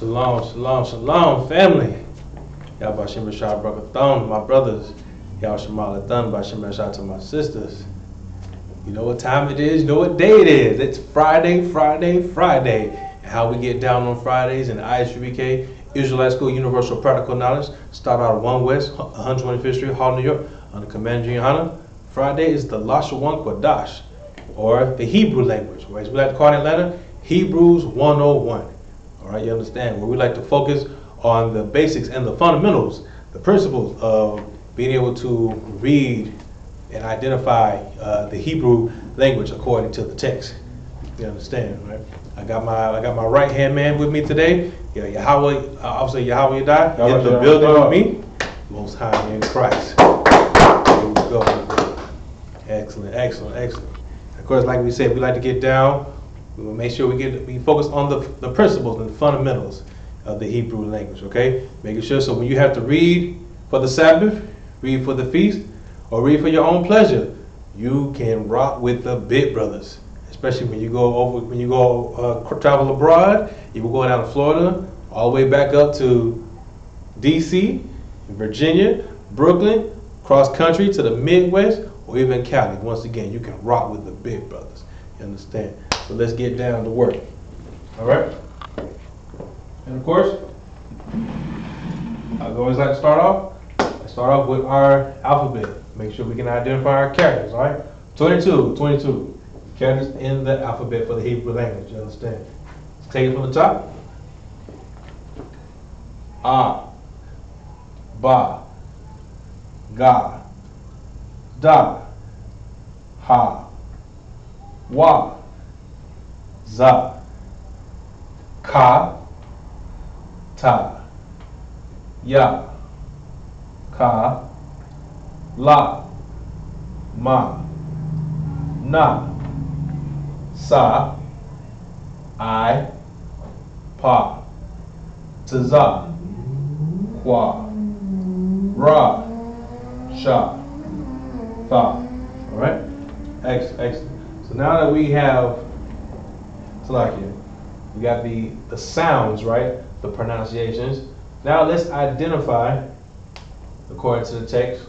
Shalom, shalom, shalom, family. Y'all Bashim Rashad Brakathon, my brothers. Y'all Shemal Athan, Bashim Rashad to my sisters. You know what time it is, you know what day it is. It's Friday, Friday, Friday. And how we get down on Fridays in the I.S.U.P.K, Israelite School Universal Practical Knowledge. Start out of 1 West, 125th Street, Hall, New York, under Commander Yahanna. Friday is the Lashawan Qadash, or the Hebrew language, or as we like to call it in Atlanta, Hebrews 101. All right, you understand, where we like to focus on the basics and the fundamentals, the principles of being able to read and identify the Hebrew language according to the text. You understand, right? I got my right hand man with me today. Yeah, Yahweh, I'll say Yahweh Yadai in the building with me. Most High in Christ. Here we go. Excellent, excellent, excellent. Of course, like we said, we like to get down. We will make sure we focus on the principles and the fundamentals of the Hebrew language, okay? Making sure so when you have to read for the Sabbath, read for the feast, or read for your own pleasure, you can rock with the big brothers. Especially when you go travel abroad, you will go down to Florida, all the way back up to DC, Virginia, Brooklyn, cross country to the Midwest, or even Cali. Once again, you can rock with the big brothers. You understand? So let's get down to work. All right? And of course, I always like to start off with our alphabet. Make sure we can identify our characters, all right? 22 characters in the alphabet for the Hebrew language, you understand? Let's take it from the top. A, Ba, Ga, Da, Ha, Wa, Za, Ka, Ta, Ya, Ka, La, Ma, Na, Sa, I, Pa, Tza, Kwa, Ra, Sha, Tha. All right? Excellent. So now that we have Salakia, we got the sounds, right? The pronunciations. Now let's identify, according to the text,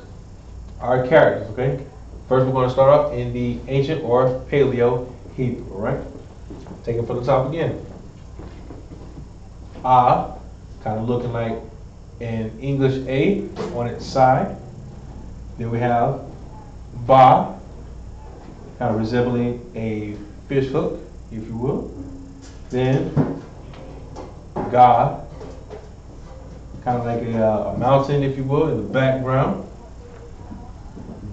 our characters, okay? First, we're going to start off in the ancient or Paleo Hebrew, all right? Take it from the top again. A, kind of looking like an English A on its side. Then we have Ba, kind of resembling a fish hook, if you will. Then Ga, kind of like a mountain, if you will, in the background.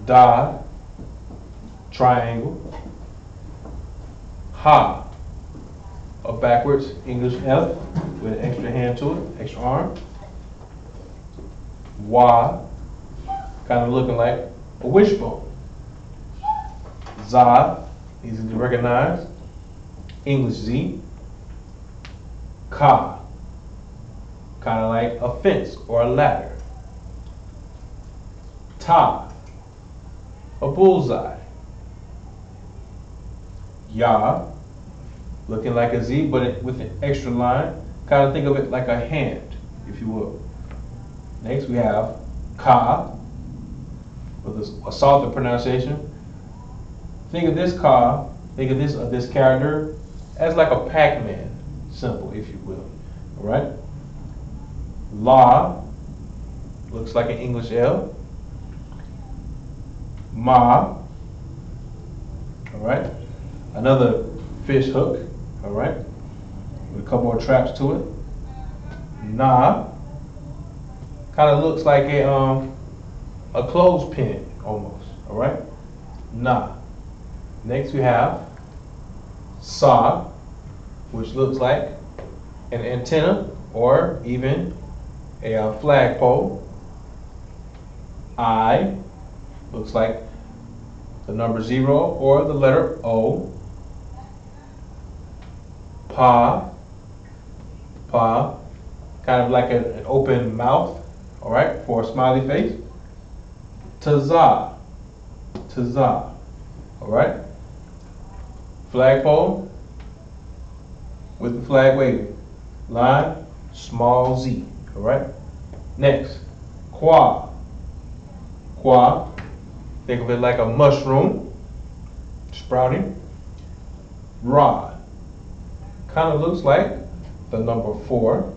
Da, triangle. Ha, a backwards English F with an extra hand to it, extra arm. Wa, kind of looking like a wishbone. Za, easy to recognize, English Z. Ka, kind of like a fence or a ladder. Ta, a bullseye. Ya, looking like a Z but with an extra line. Kind of think of it like a hand, if you will. Next we have Ka, with a softer pronunciation. Think of this Ka, think of this character as like a Pac-Man symbol, if you will. All right? La, looks like an English L. Ma, all right? Another fish hook, all right? With a couple more traps to it. Na, kind of looks like a clothespin almost, all right? Na. Next we have Sa, which looks like an antenna or even a flagpole. I, looks like the number 0 or the letter O. Pa, kind of like an open mouth, all right, for a smiley face. Tza, all right. Flagpole with the flag waving. Line, small z. All right. Next, qua. Qua. Think of it like a mushroom sprouting. Ra. Kind of looks like the number 4.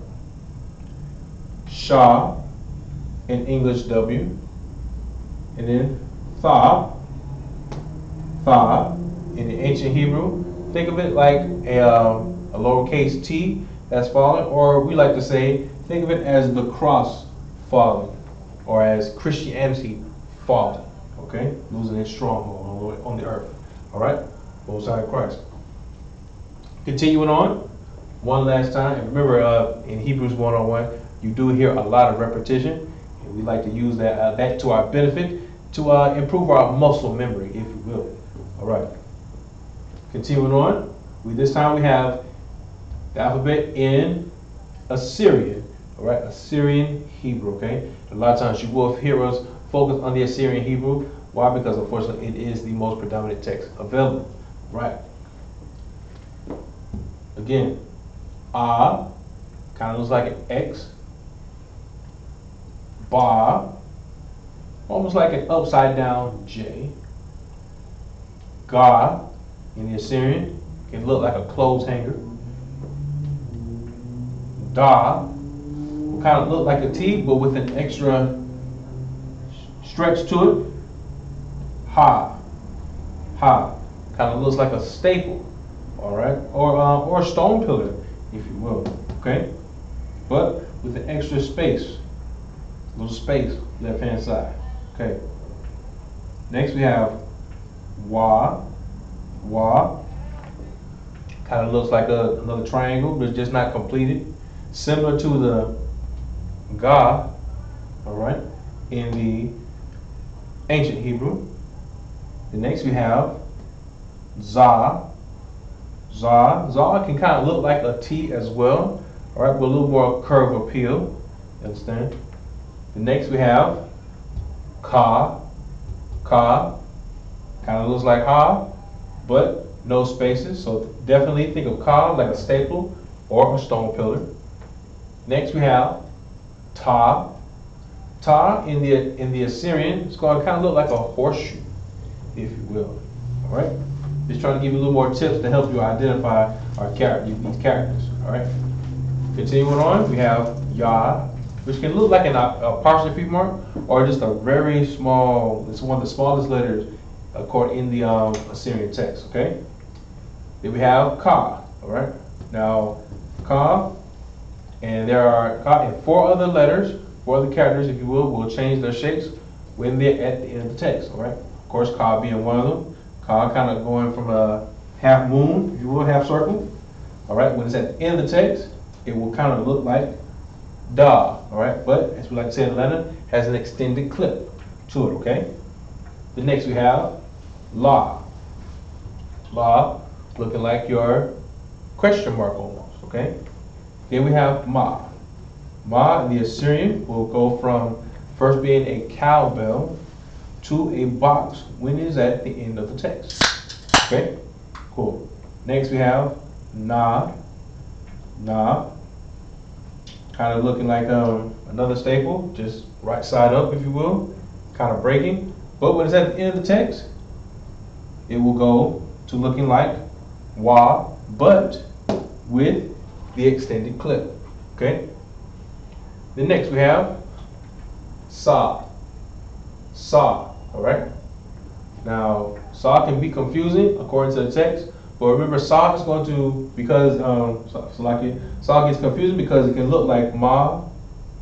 Sha, in English W. And then tha. Tha, in the ancient Hebrew. Think of it like a lowercase t that's fallen, or we like to say, think of it as the cross falling, or as Christianity falling, okay? Losing its stronghold on the earth, all right? Both sides of Christ. Continuing on, one last time. And remember, in Hebrews 1:1, you do hear a lot of repetition, and we like to use that to our benefit to improve our muscle memory, if you will. All right. Continuing on, this time we have the alphabet in Assyrian. All right, Assyrian Hebrew. Okay. A lot of times you will hear us focus on the Assyrian Hebrew. Why? Because unfortunately it is the most predominant text available. Right. Again, kind of looks like an X. Ba, almost like an upside down J. Ga, in the Assyrian, can look like a clothes hanger. Da, will kind of look like a T, but with an extra stretch to it. Ha, kind of looks like a staple, all right, or a stone pillar, if you will, okay, but with an extra space, little space, left hand side, okay. Next we have Wa, kind of looks like another triangle, but it's just not completed. Similar to the Ga, all right, in the ancient Hebrew. The next we have Za. Za can kind of look like a T as well, all right, with a little more curve appeal. You understand? The next we have Ka. Kind of looks like Ha, but no spaces. So definitely think of Ka like a staple or a stone pillar. Next we have Ta. Ta in the Assyrian, it's going to kind of look like a horseshoe, if you will. All right. Just trying to give you a little more tips to help you identify these characters. All right. Continuing on, we have Ya, which can look like an apostrophe mark or just a very small. It's one of the smallest letters in the Assyrian text. Okay. Then we have Ka. All right. Now Ka, and there are Ka and 4 other letters, 4 other characters, if you will change their shapes when they're at the end of the text. All right. Of course, Ka being one of them. Ka kind of going from a half moon, if you will, half circle. All right. When it's at the end of the text, it will kind of look like Da. All right. But as we like to say in Atlanta, has an extended clip to it. Okay. The next we have La. La, looking like your question mark almost. Okay. Then we have Ma. Ma in the Assyrian will go from first being a cowbell to a box when it is at the end of the text. Okay, cool. Next we have Na. Na, kind of looking like another staple, just right side up, if you will, kind of breaking. But when it's at the end of the text, it will go to looking like Wa, but with the extended clip. Okay. Then next we have Sa. All right. Now Sa can be confusing according to the text, but remember Sa is going to, because Sa gets confusing because it can look like Ma. All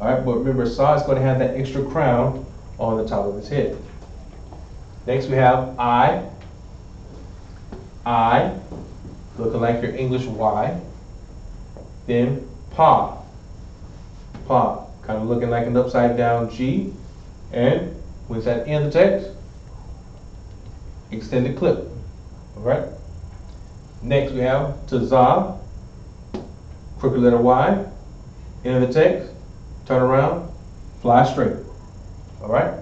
right, but remember Sa is going to have that extra crown on the top of his head. Next we have I, looking like your English Y. Then Pa, kind of looking like an upside down G, and when it's at the end of the text, extended clip. All right. Next we have Tza, crooked letter Y, end of the text, turn around, fly straight. All right.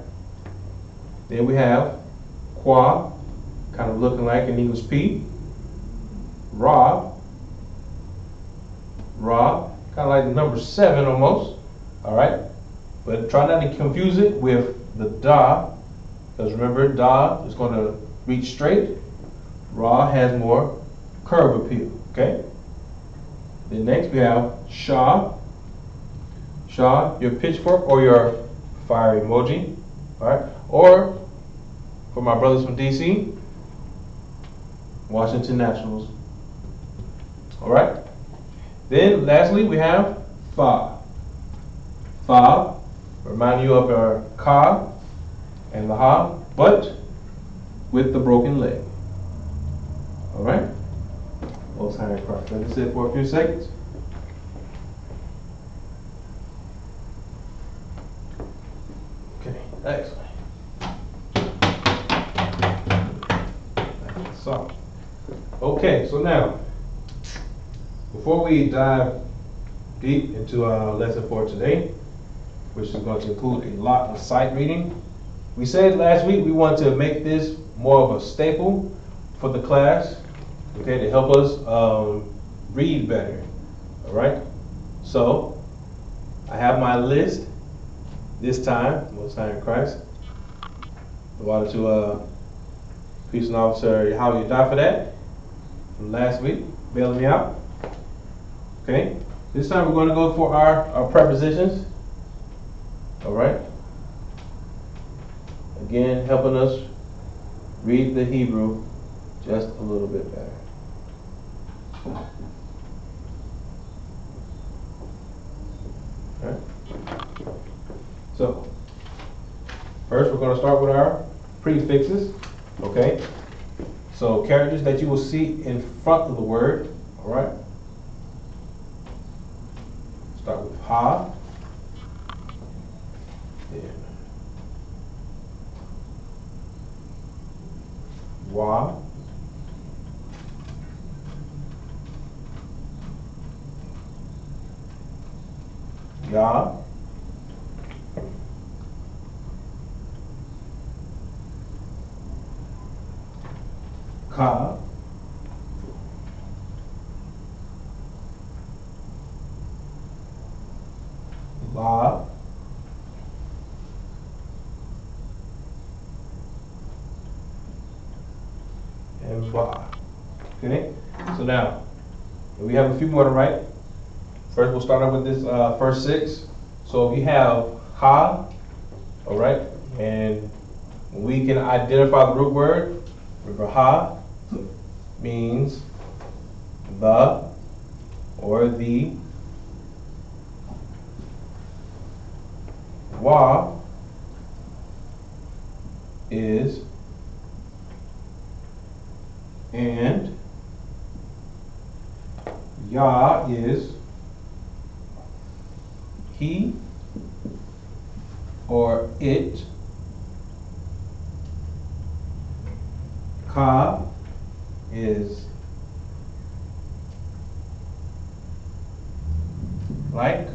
Then we have Qua, kind of looking like an English P. Ra, kind kind of like the number 7 almost. All right, but try not to confuse it with the da, because remember, da is going to reach straight. Ra has more curve appeal. Okay. Then next we have Sha. Sha, your pitchfork or your fire emoji. All right, or for my brothers from DC, Washington Nationals. All right. Then lastly we have Fa. Fa, remind you of our Ka and the Ha, but with the broken leg. All right. Most high in Christ. Let me sit for a few seconds. Okay, excellent. So, okay, so now, before we dive deep into our lesson for today, which is going to include a lot of sight reading, we said last week we want to make this more of a staple for the class, okay, to help us read better. All right. So I have my list this time. Most high in Christ. I wanted to Peace and Officer how you die for that from last week, bailing me out. Okay. This time we're going to go for our prepositions. All right. Again, helping us read the Hebrew just a little bit better. All right. So, first we're going to start with our prefixes. Okay. So, characters that you will see in front of the word. All right. Start with ha. Then wa. Ya. Ka. La. And ba. Okay? So now, we have a few more to write. First, we'll start out with this first 6. So if you have ha, all right, and we can identify the root word. Remember, ha means the or the. Wa is and. Ya is he or it. Ka is like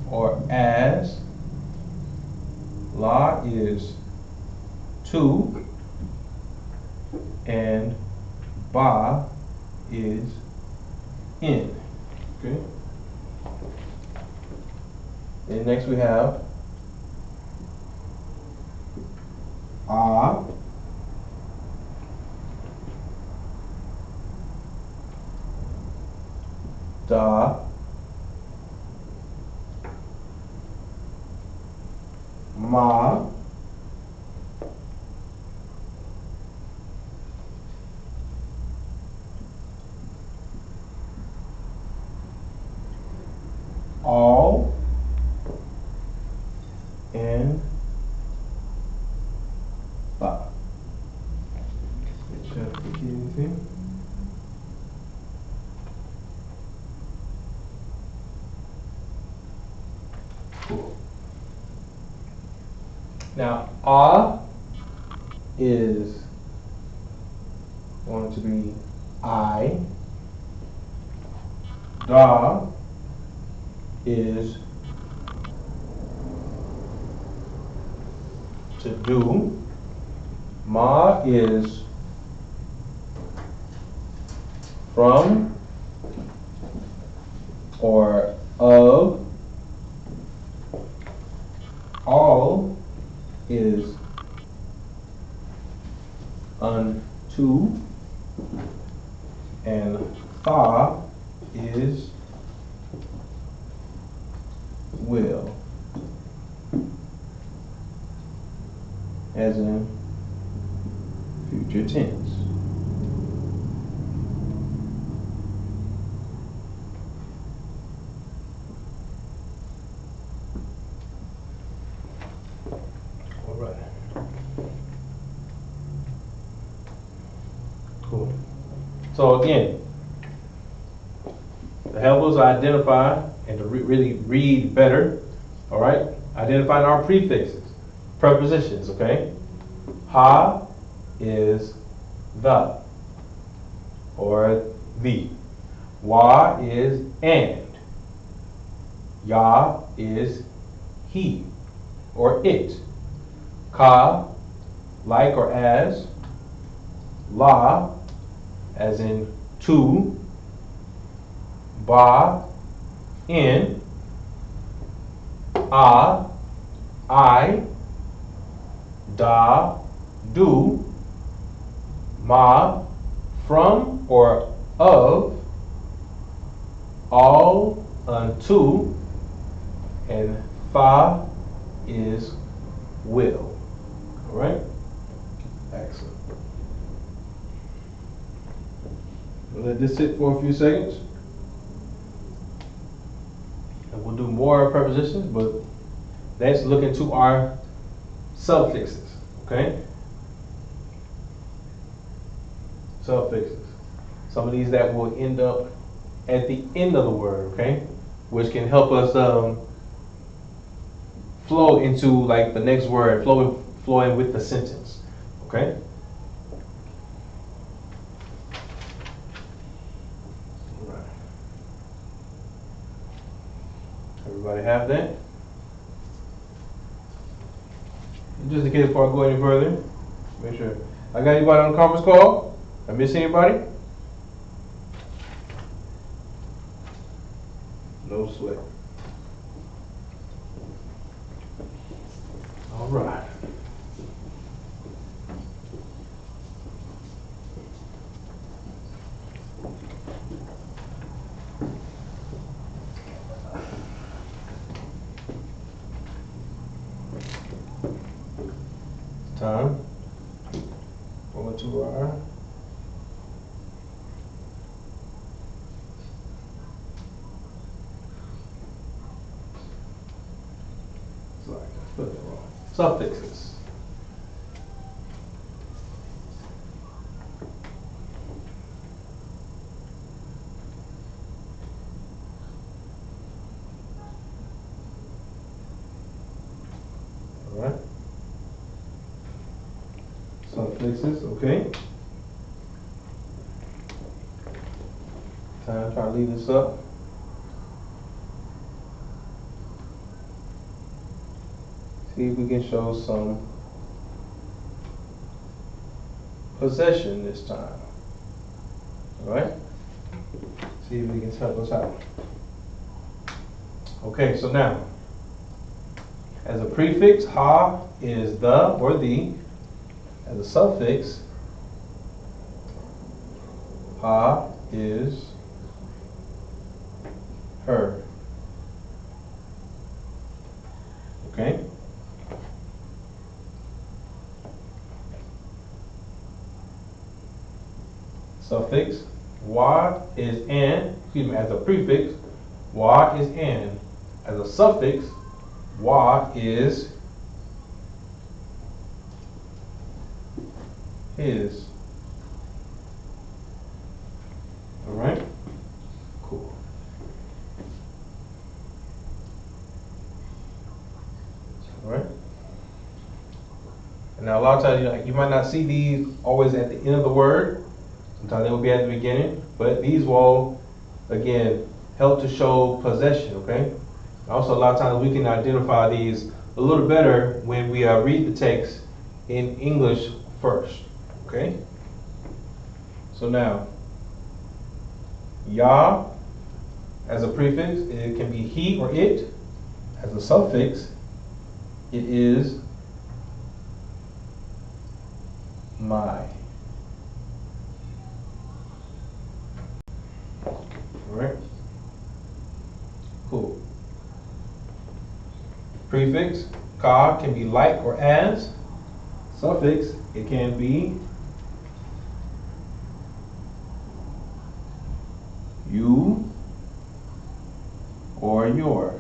or as. La is to, and ba is in. Okay. And next we have a, da, ma, all, and ba. Check the key. Cool. Now, a is going to be I. Da is to do. Ma is from or and tha is will, as in future tense. All right. Cool. So again, to help us identify and to really read better, all right, identifying our prefixes, prepositions, okay? Ha is the, or the. Wa is and. Ya is he, or it. Ka, like or as. La, as in to. Ba, in. A, I. Da, do. Ma, from or of. All, unto. And tha is will. All right? Excellent. We'll let this sit for a few seconds. And we'll do more prepositions, but let's look into our suffixes. Okay? Suffixes. Some of these that will end up at the end of the word, okay? Which can help us flow into like the next word, flowing with the sentence. Okay? All right. Everybody have that? And just in case before I go any further, make sure. I got anybody on the conference call? I miss anybody? No sweat. All right. Time. Going to our suffixes. All right. Suffixes, okay. Time to try to leave this up. See if we can show some possession this time. All right? See if we can help us out. Okay, so now, as a prefix, ha is the or the. As a suffix, ha is her. Okay? Suffix, wa is an, as a prefix, wa is an. As a suffix, wa is his. All right? Cool. All right? And now a lot of times you might not see these always at the end of the word. Sometimes they will be at the beginning, but these will, again, help to show possession, okay? Also, a lot of times we can identify these a little better when we read the text in English first, okay? So now, ya, as a prefix, it can be he or it. As a suffix, it is my. Alright? Cool. Prefix, ka, can be like or as. Suffix, it can be you or your.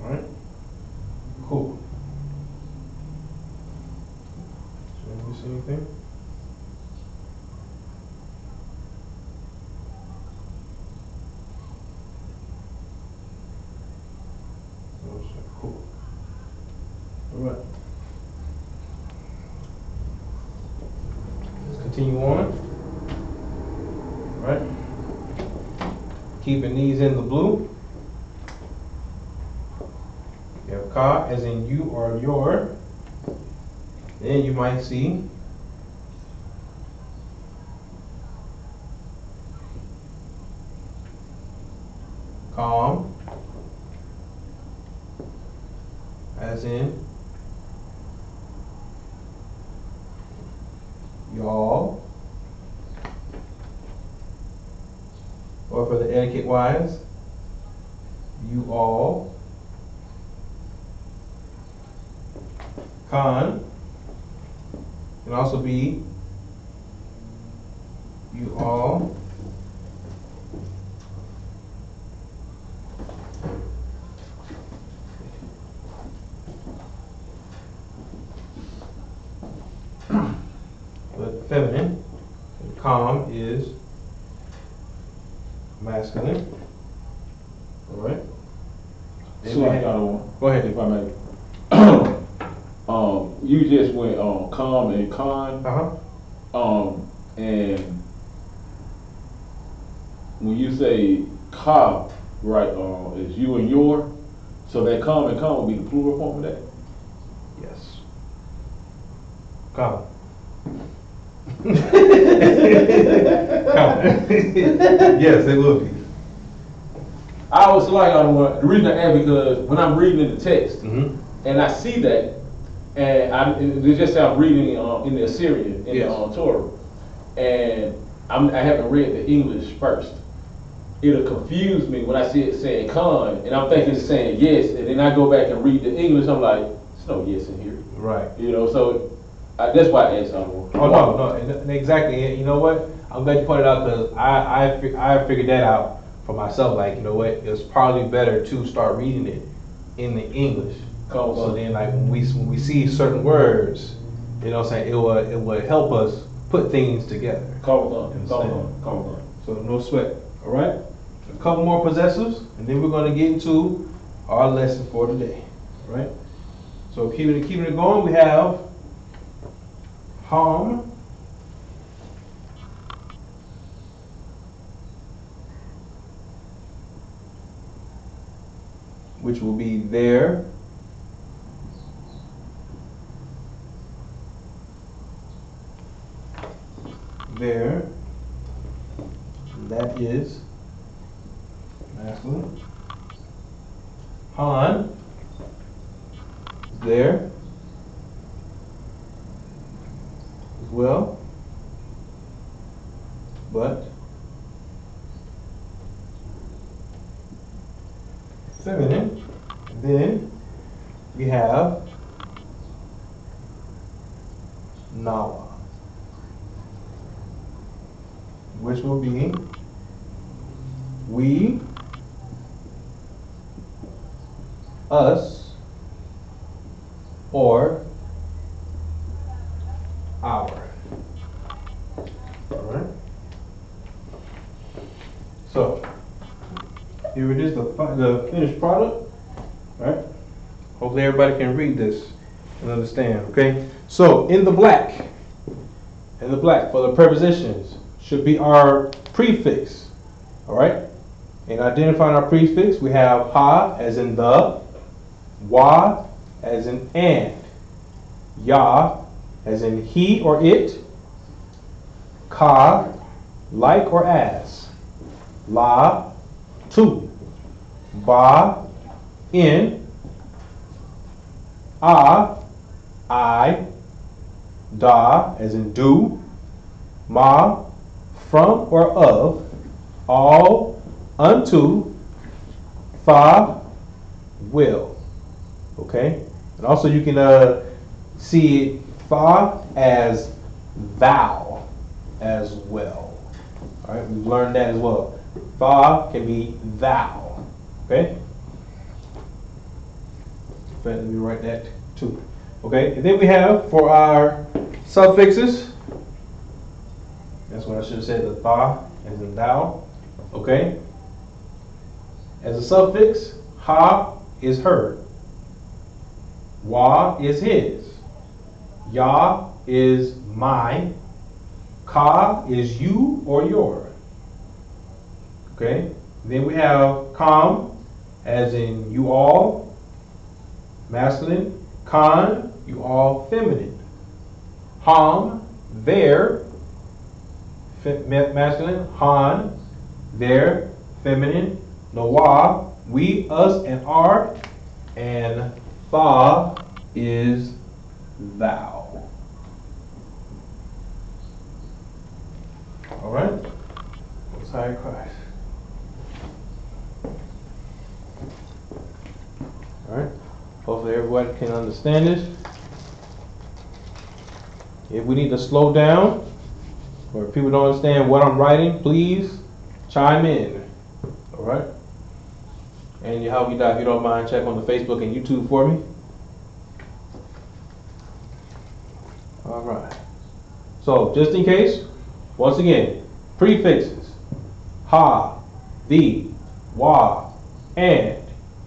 Alright? Cool. Did I miss anything? Cool. Alright. Let's continue on. Alright. Keeping these in the blue. You have ka as in you or your. Then you might see calm as in y'all, or for the etiquette wise, you all. Con can also be you all. But feminine, and calm is masculine. All right. So I got on. Go ahead. If I may. You just went on calm and con. And when you say ka, right, is you and your, so that calm and con will be the plural form of that? Yes. Calm. Yes, it will be. I always like the reason I ask because when I'm reading in the text and I see that, and it just say I'm reading in the Assyrian in the Torah, and I haven't read the English first. It'll confuse me when I see it saying con, and I'm thinking it's saying yes, and then I go back and read the English. I'm like, there's no yes in here, right? You know, so that's why I asked. Oh no, and exactly. You know what? I'm glad you pointed out because I figured that out for myself. Like, you know what? It's probably better to start reading it in the English. So then, like when we see certain words, you know what I'm saying, it will help us put things together. Call on. So no sweat. All right. A couple more possessives, and then we're going to get into our lesson for today. All right. So keeping it going, we have hum, which will be there. There. That is masculine. Han is there as well, but feminine. Then we have Nawa, which will be we, us, or our. All right. So here it is, the finished product. All right. Hopefully everybody can read this and understand. Okay. So in the black for the prepositions should be our prefix. All right. In identifying our prefix, we have ha as in the, wa as in and, ya as in he or it, ka like or as, la to, ba in, a I, da, as in do, ma, from or of, all, unto, fa, will. Okay? And also you can see fa as thou as well. All right, we've learned that as well. Fa can be thou. Okay? Let me write that too. Okay, and then we have for our suffixes. That's what I should have said, the tha as in thou. Okay? As a suffix, ha is her. Wa is his. Ya is my. Ka is you or your. Okay? Then we have kam as in you all, masculine. Khan, you all, feminine. Ham, their, masculine. Han, their, feminine. Nawa, we, us, and our. And tha is thou. All right? Most High Christ. All right? Hopefully everybody can understand this. If we need to slow down, or if people don't understand what I'm writing, please chime in. All right? And Yahanna, if you don't mind, check on the Facebook and YouTube for me. All right. So, just in case, once again, prefixes: ha, thee, wa, and,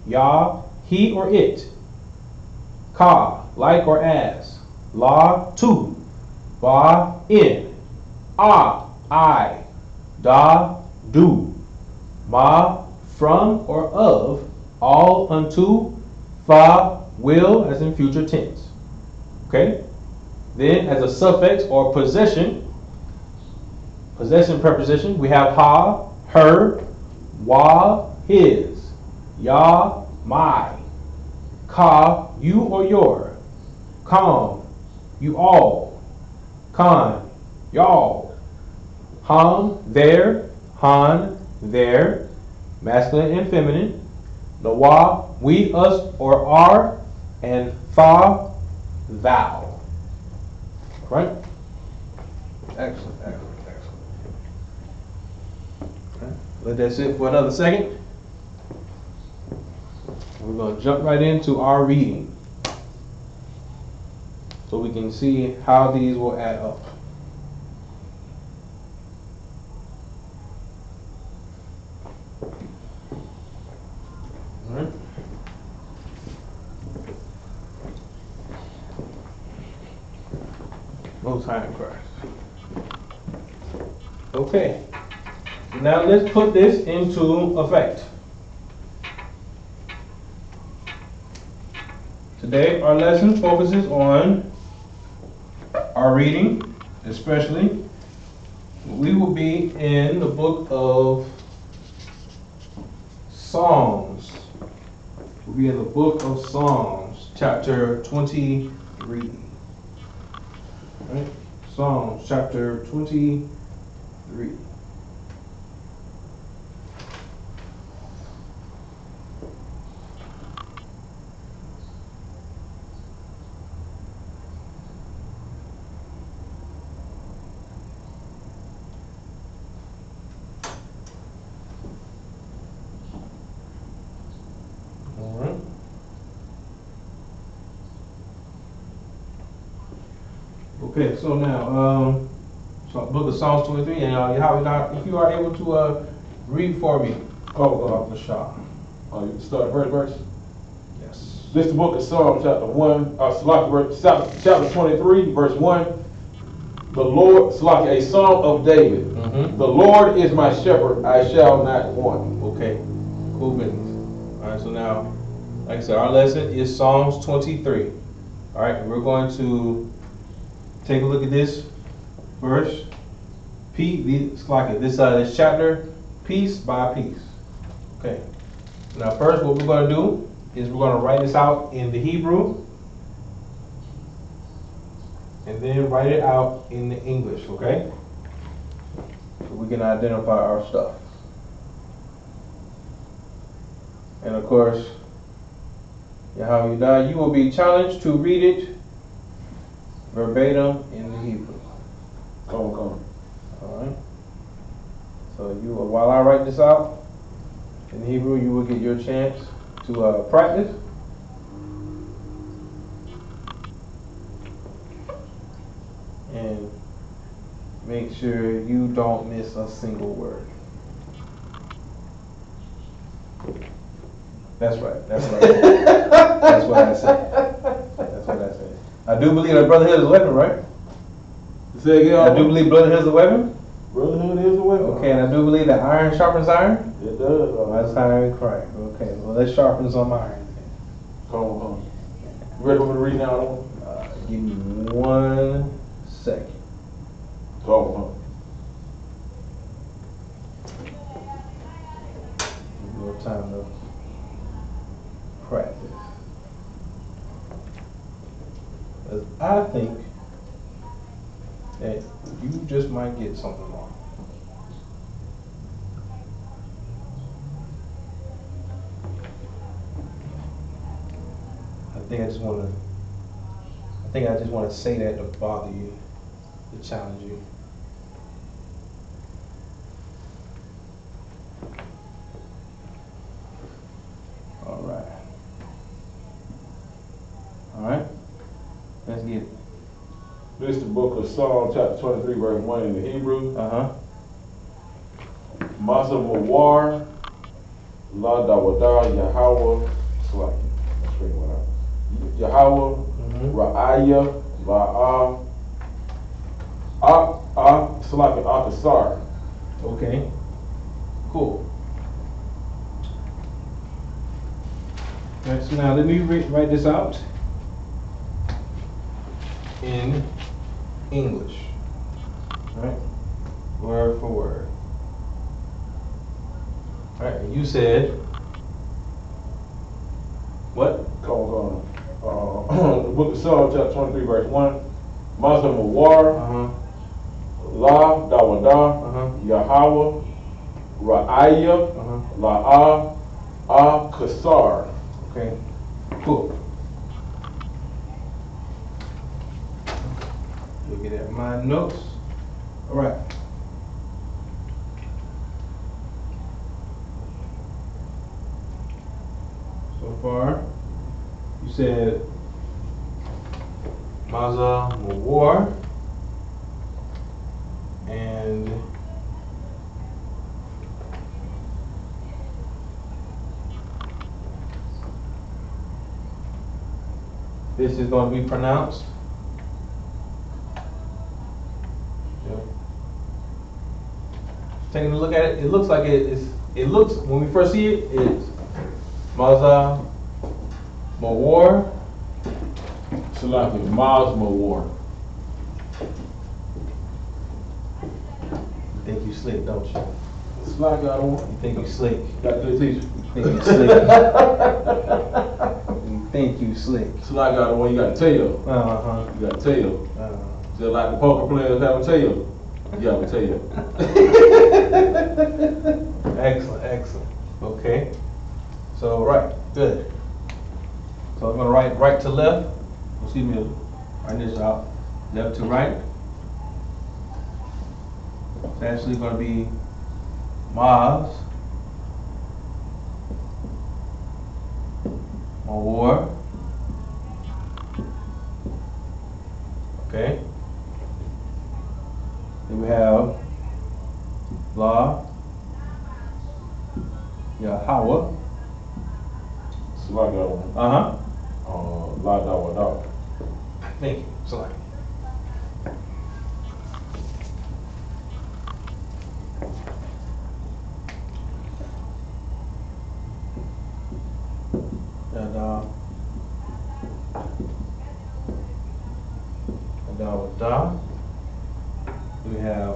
ya, he or it. Ka, like or as. La, to. Ba, in. Ah, I. Da, do. Ma, from or of. All, unto. Fa, will, as in future tense. Okay? Then, as a suffix or possession preposition, we have ha, her, wa, his, ya, my, ka, you or your, kam, you all, kan, y'all, ham, their, han, their, masculine and feminine, nawa, we, us, or our, and fa, thou. Right? Excellent, excellent, excellent. Okay. Let that sit for another second. We're going to jump right into our reading so we can see how these will add up. All right. Most High in Christ. Okay. Now let's put this into effect. Today our lesson focuses on our reading, especially we will be in the book of Psalms. We'll be in the book of Psalms, chapter 23. Right? Psalms, chapter 23. Okay, so now, so book of Psalms 23, and Yahanna, if you are able to read for me, off the shop. You can start the first verse. Yes. This is the book of Psalms, chapter 23, verse 1. The Lord, a Psalm of David. Mm-hmm. The Lord is my shepherd, I shall not want. Okay, cool business. All right, so now, like I said, our lesson is Psalms 23. All right, we're going to take a look at this verse, this chapter, piece by piece. Okay. Now, first, what we're going to do is we're going to write this out in the Hebrew, and then write it out in the English, okay? So we can identify our stuff. And of course, Yahanna, you will be challenged to read it verbatim in the Hebrew. Come on. Alright. So while I write this out in Hebrew, you will get your chance to practice. And make sure you don't miss a single word. That's right. That's right. That's what I said. That's what I said. I do believe that brotherhood is a weapon, right? Say again. I do believe brotherhood is a weapon. Brotherhood is a weapon. Okay, and I do believe that iron sharpens iron. It does. That's iron Christ. Okay, well let's sharpen some iron. Come on. You ready for me to read now? Give me 1 second. Come on. A little time to practice. Because I think that you just might get something wrong. I think I just want to say that to bother you, to challenge you. All right. Let's get it. This is the book of Psalm, chapter 23, verse 1 in the Hebrew. Masa Mawar, La Dawada, Yahweh, Slack. Yahweh, Ra'aya, Slack, Akasar. Okay. Cool. Right, so now let me write this out in English. All right? Word for word. All right, and you said what? Come on. The book of Psalm, chapter 23, verse 1. Masa Mawar, La Dawada, Yahweh, Ra'aya, Kasar. Okay, cool. Look at my notes. All right. So far, you said Maza Mawar and this is going to be pronounced. Taking a look at it, it looks like it looks, when we first see it, it's Maza Mawar. Slack, Maz Mawar. You think you slick, don't you? Slack, I don't want. You think you slick. Got a good teacher. You think you slick. You think you slick. Slack, I don't want. You got a tail. You got a tail. Just like the poker players have a tail. You have a tail. Excellent. Okay. So, right, good. So I'm going to write right to left. Excuse me, write this out. Left to right. It's actually going to be Maz Mawar. Okay. Then we have La Yahweh. Slack, I don't want. La Dawada. Thank you. Sorry. And Dawada. We have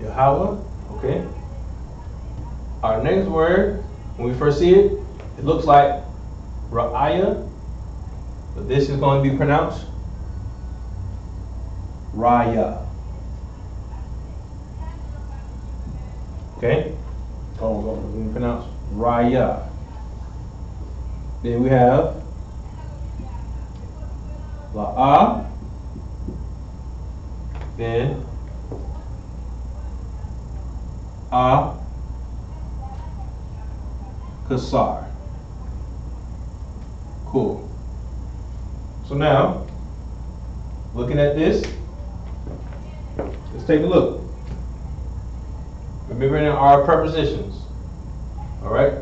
Yahweh. Okay. Our next word, when we first see it, It looks like Ra'aya, but this is going to be pronounced Raya. Okay? It's going to be pronounced Raya. Then we have La'a, then Kasar. Cool. So now, looking at this, let's take a look. Remembering our prepositions. All right?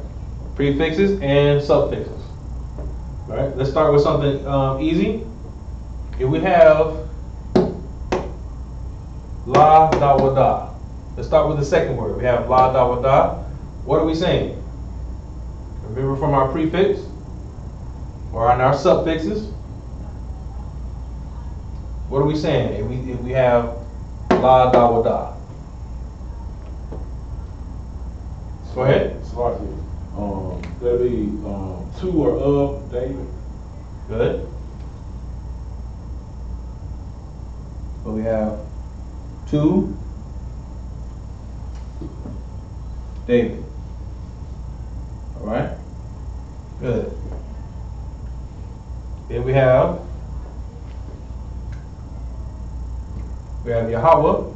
Prefixes and suffixes. All right? Let's start with something easy. If we have La Dawada. Let's start with the second word. We have La Dawada. What are we saying? Remember from our prefix or on our suffixes. What are we saying if we have La Dawada? Go ahead. That'll be to or of David. Good. So we have to David. All right. Good. Then we have Yahweh,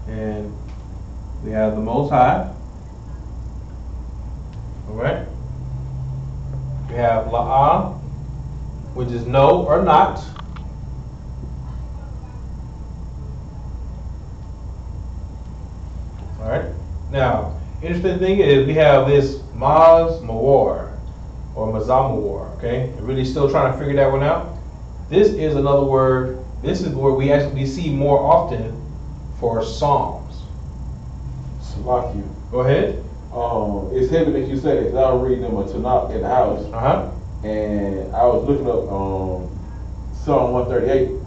and we have the Most High. All right. We have La'ah, which is no or not. All right. Now, interesting thing is we have this Maz Mawar or Mazamawar. Okay, I'm really still trying to figure that one out. This is another word. This is where we actually see more often for Psalms. Salakia. Go ahead. It's heavy that you say this. I was reading them a Tanakh in the house, and I was looking up Psalm 138,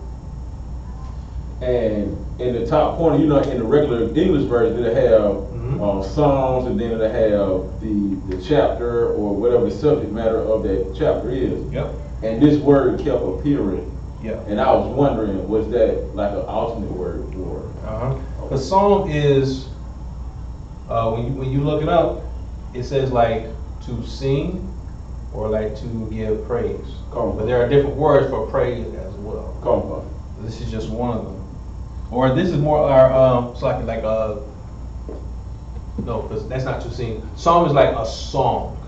and in the top corner, you know, in the regular English version, it'll have Psalms, and then it'll have the chapter or whatever the subject matter of that chapter is. Yep. And this word kept appearing. Yeah. And I was wondering, was that like an alternate word for? The Psalm is when you look it up, it says like to sing or like to give praise. But there are different words for praise as well. This is just one of them. Or this is more our it's like no, because that's not to sing. Psalm is like a song.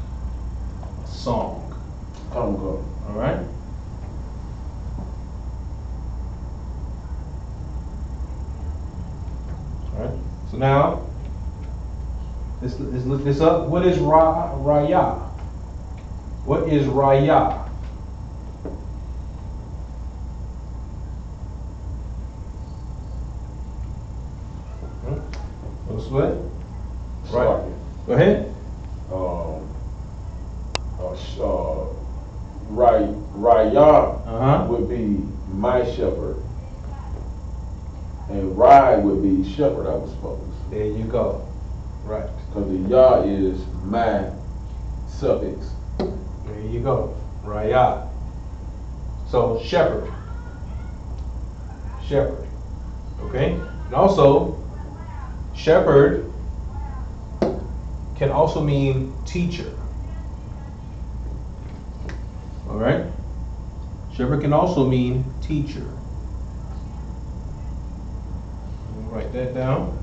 A song. All right. All right. So now, let's look this up. What is Raya? What is Raya? What's what? Right. Go ahead. Raya would be my shepherd, and Rai would be shepherd, I was supposed. There you go. Right. Because the Yah is my suffix. There you go. Raya. So shepherd. Shepherd. Okay? And also, shepherd can also mean teacher. All right? Shepherd can also mean teacher. Write that down.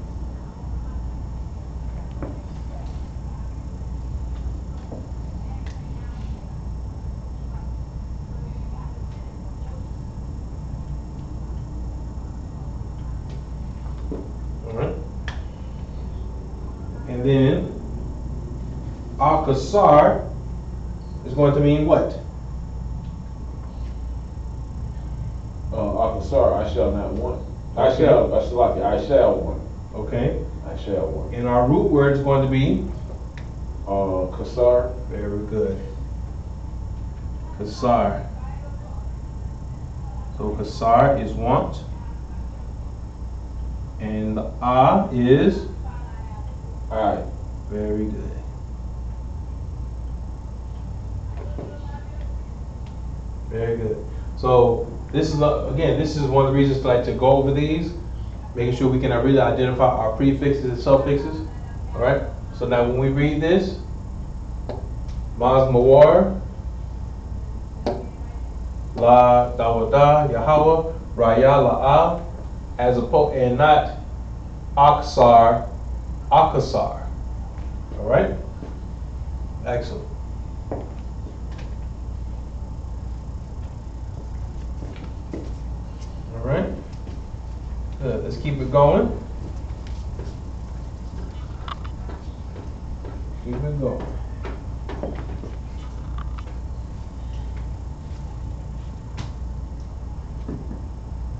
All right. And then Al-Qasar is going to mean what? Al-Qasar, I shall not want. I shall want. Okay. I shall want. And our root word is going to be? Qasar. Very good. Qasar. So Qasar is want. And the is? I. Very good. Very good. So this is again, this is one of the reasons to go over these, making sure we can really identify our prefixes and suffixes. All right. So now when we read this, Maz Mawar, La Dawada, Yahweh, Raya La'ah, as opposed, and not Aksar, Akasar. All right? Excellent. All right? Good. Let's keep it going. Keep it going.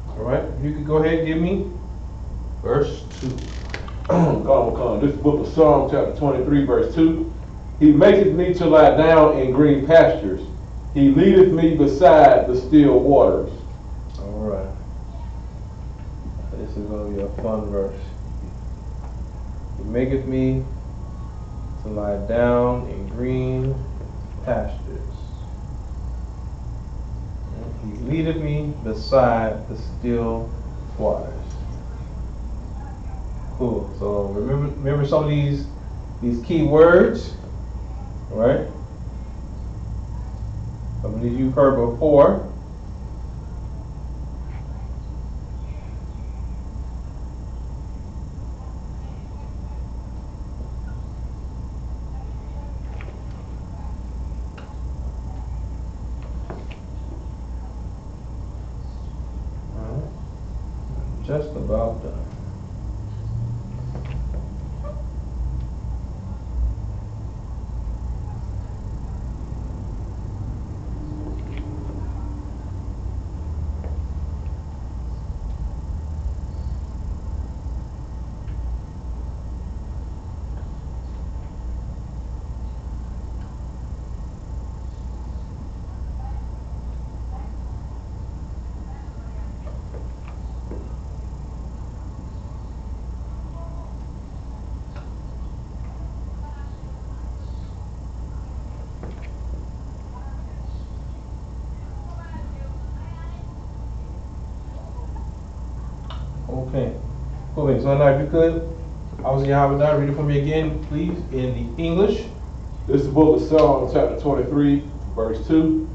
All right? You can go ahead and give me verse 2. This book of Psalm chapter 23 verse 2. He maketh me to lie down in green pastures. He leadeth me beside the still waters. All right. This is going to be a fun verse. He maketh me to lie down in green pastures. He leadeth me beside the still waters. Cool. So remember some of these key words, right? Some of these you've heard before. Just about done. Okay. Cool. So now if you could, I was Yahanna, read it for me again, please, in the English. This is the book of Psalm chapter 23 verse 2.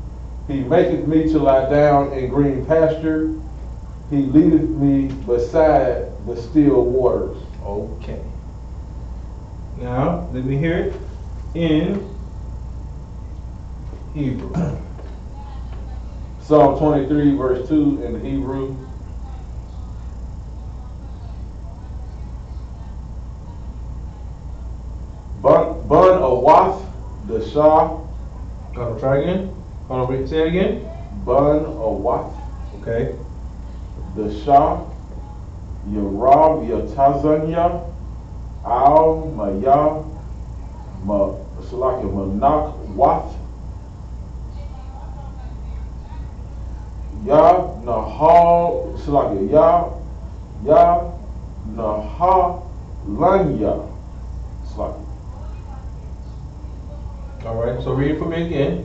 He maketh me to lie down in green pasture. He leadeth me beside the still waters. Okay. Now, let me hear it in Hebrew. Psalm 23 verse 2 in the Hebrew. Bun awath the shah. Try again. Hold on, say it again. Bun awath. Okay. The shah. Yarab yatazanya. Al maya manak wath. Ya nahal Slakia Ya Nahalanya Slakia. All right, so read it for me again.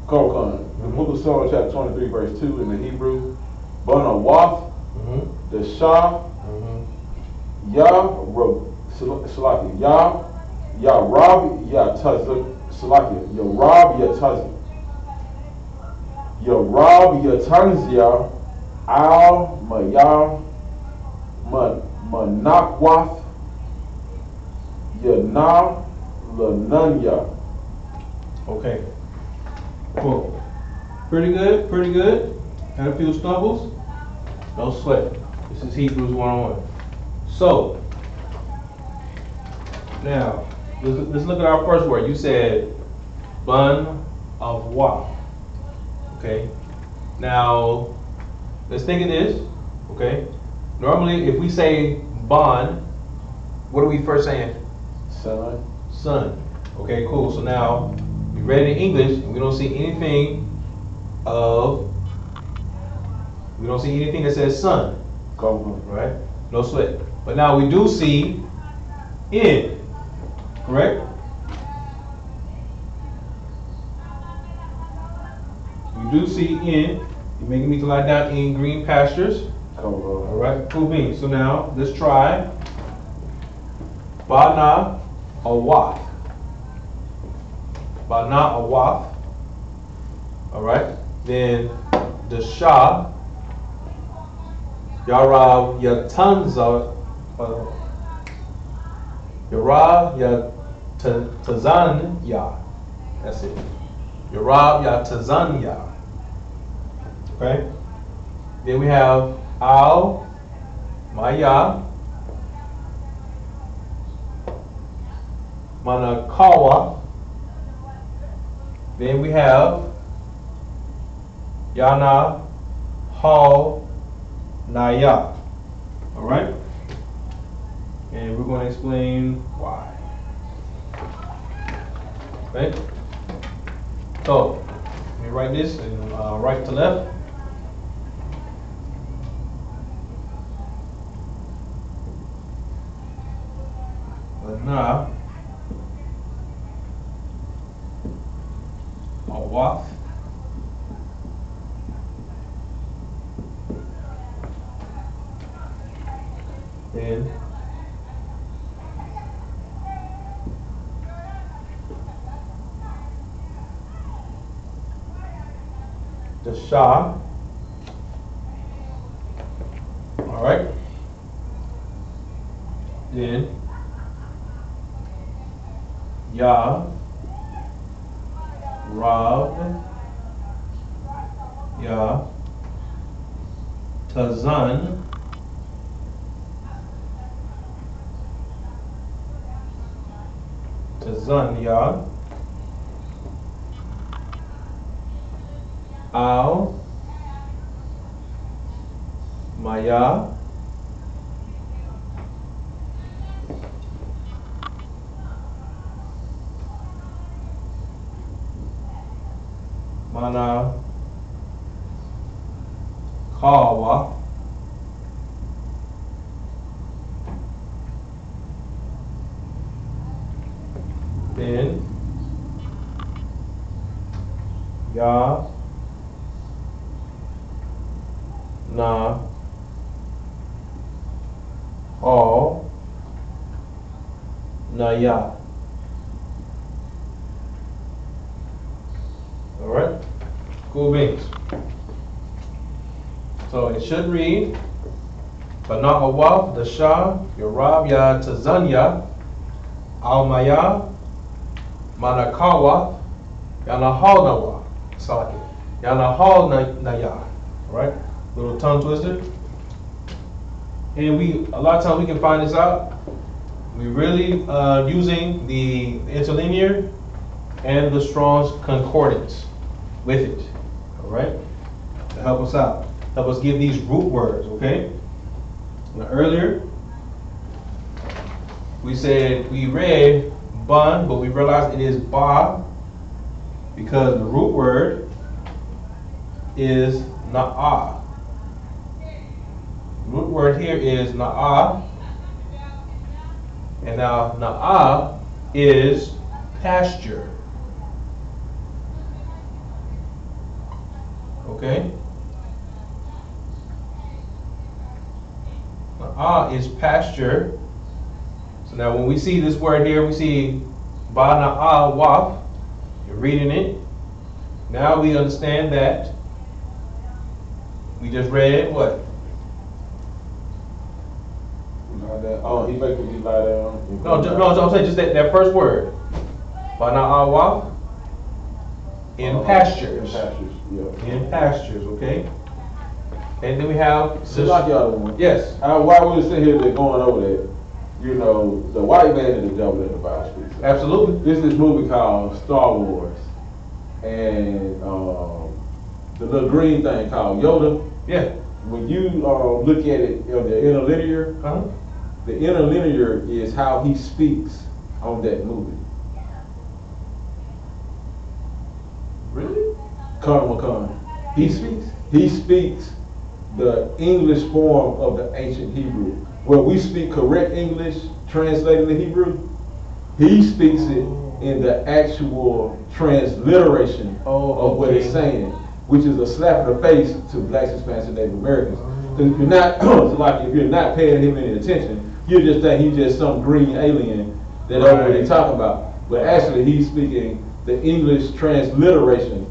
Kokan. The book of Psalm chapter 23 verse 2 in the Hebrew. Bana Wath, the Shah, Slakia, Ya Rab Ya Tazak Slakia, Ya Rab Ya Tazak. Yarab Yatanzia Al Maya Manakwath Yana Lananya. Okay. Cool. Pretty good, pretty good. Had a few stumbles. No sweat. This is Hebrews 101. So, now, let's look at our first word. You said bun of wa. Okay. Now, let's think of this. Okay. Normally, if we say bun, what are we first saying? Son. Son. Okay, cool. So now, we read it in English, and we don't see anything that says son. Come on. Right? No sweat. But now we do see in. Correct? We do see in, you're making me to lie down in green pastures. All right, cool beans. So now let's try Bana Awath. Bana Awath. All right. Then the Shah Yarav Yatanza Yarav Yatazanya. That's it. Yarav Yatazanya. Okay. Then we have Al Maya Manakawa. Then we have Yana Hal Naya. All right? And we're going to explain why. Okay? So, let me write this and right to left. Bana Awath. Then the Shah. All right. Then Ya Rab Ya Tazan Tazanya Al Maya Mana Kawa then Ya Na All Naya. All right, cool beans. So it should read Bana Awath, the Shah, Yarab Ya Tazanya, Al Maya, Manakawa, Yanahal Nawa. Salaki. Yanahal Naya. All right, little tongue twister. And a lot of times we can find this out. We really using the interlinear and the Strong's Concordance with it. All right, to help us out. Help us give these root words, okay? Now earlier, we read bun, but we realized it is ba because the root word is na'ah. The root word here is na'ah. And now na'ah is pasture. Okay? Na'ah is pasture. So now when we see this word here, we see ba na'ah waf. You're reading it. Now we understand that we just read what? Oh, he making me lie down. No, I'm saying just that first word. Ba na'ah waf. In pastures. In pastures, yeah. In pastures, okay? And then we have So like the other one. Yes. While we sit here going over that, you know, the white man and the devil in the Bible speaks. Absolutely. There's this movie called Star Wars. And the little green thing called Yoda. Yeah. When you look at it, you know, the interlinear, the interlinear is how he speaks on that movie. Really? Colonel McCon. He speaks the English form of the ancient Hebrew. Where we speak correct English translated to Hebrew, He speaks it in the actual transliteration of what it's saying, which is a slap in the face to blacks, Hispanics, and Native Americans. Because if you're not, so like if you're not paying him any attention, you just think he's just some green alien that knows what they're talking about. But actually, he's speaking the English transliteration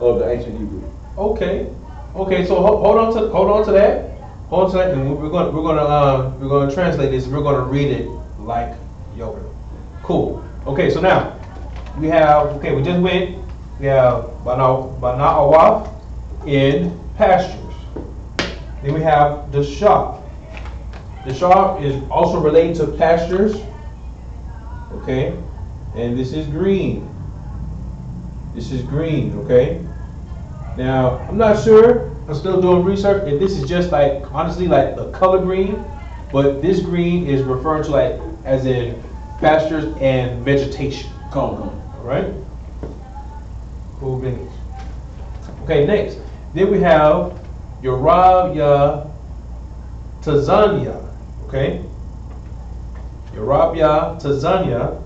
of the ancient Hebrew. Okay. Okay. So hold on to that. Hold on to that, and we're gonna translate this. We're gonna read it like Yoda. Cool. Okay. So now we have. Okay. We just went. We have Bana'awaf in pastures. Then we have the Shah. The Shah is also related to pastures. Okay. And this is green. This is green, okay? Now, I'm not sure, I'm still doing research, if this is just like, honestly, like the color green, but this green is referring to like, as in pastures and vegetation. All right? Cool beans. Okay, next. Then we have Yorabya Tazania, okay? Yorabya Tazania,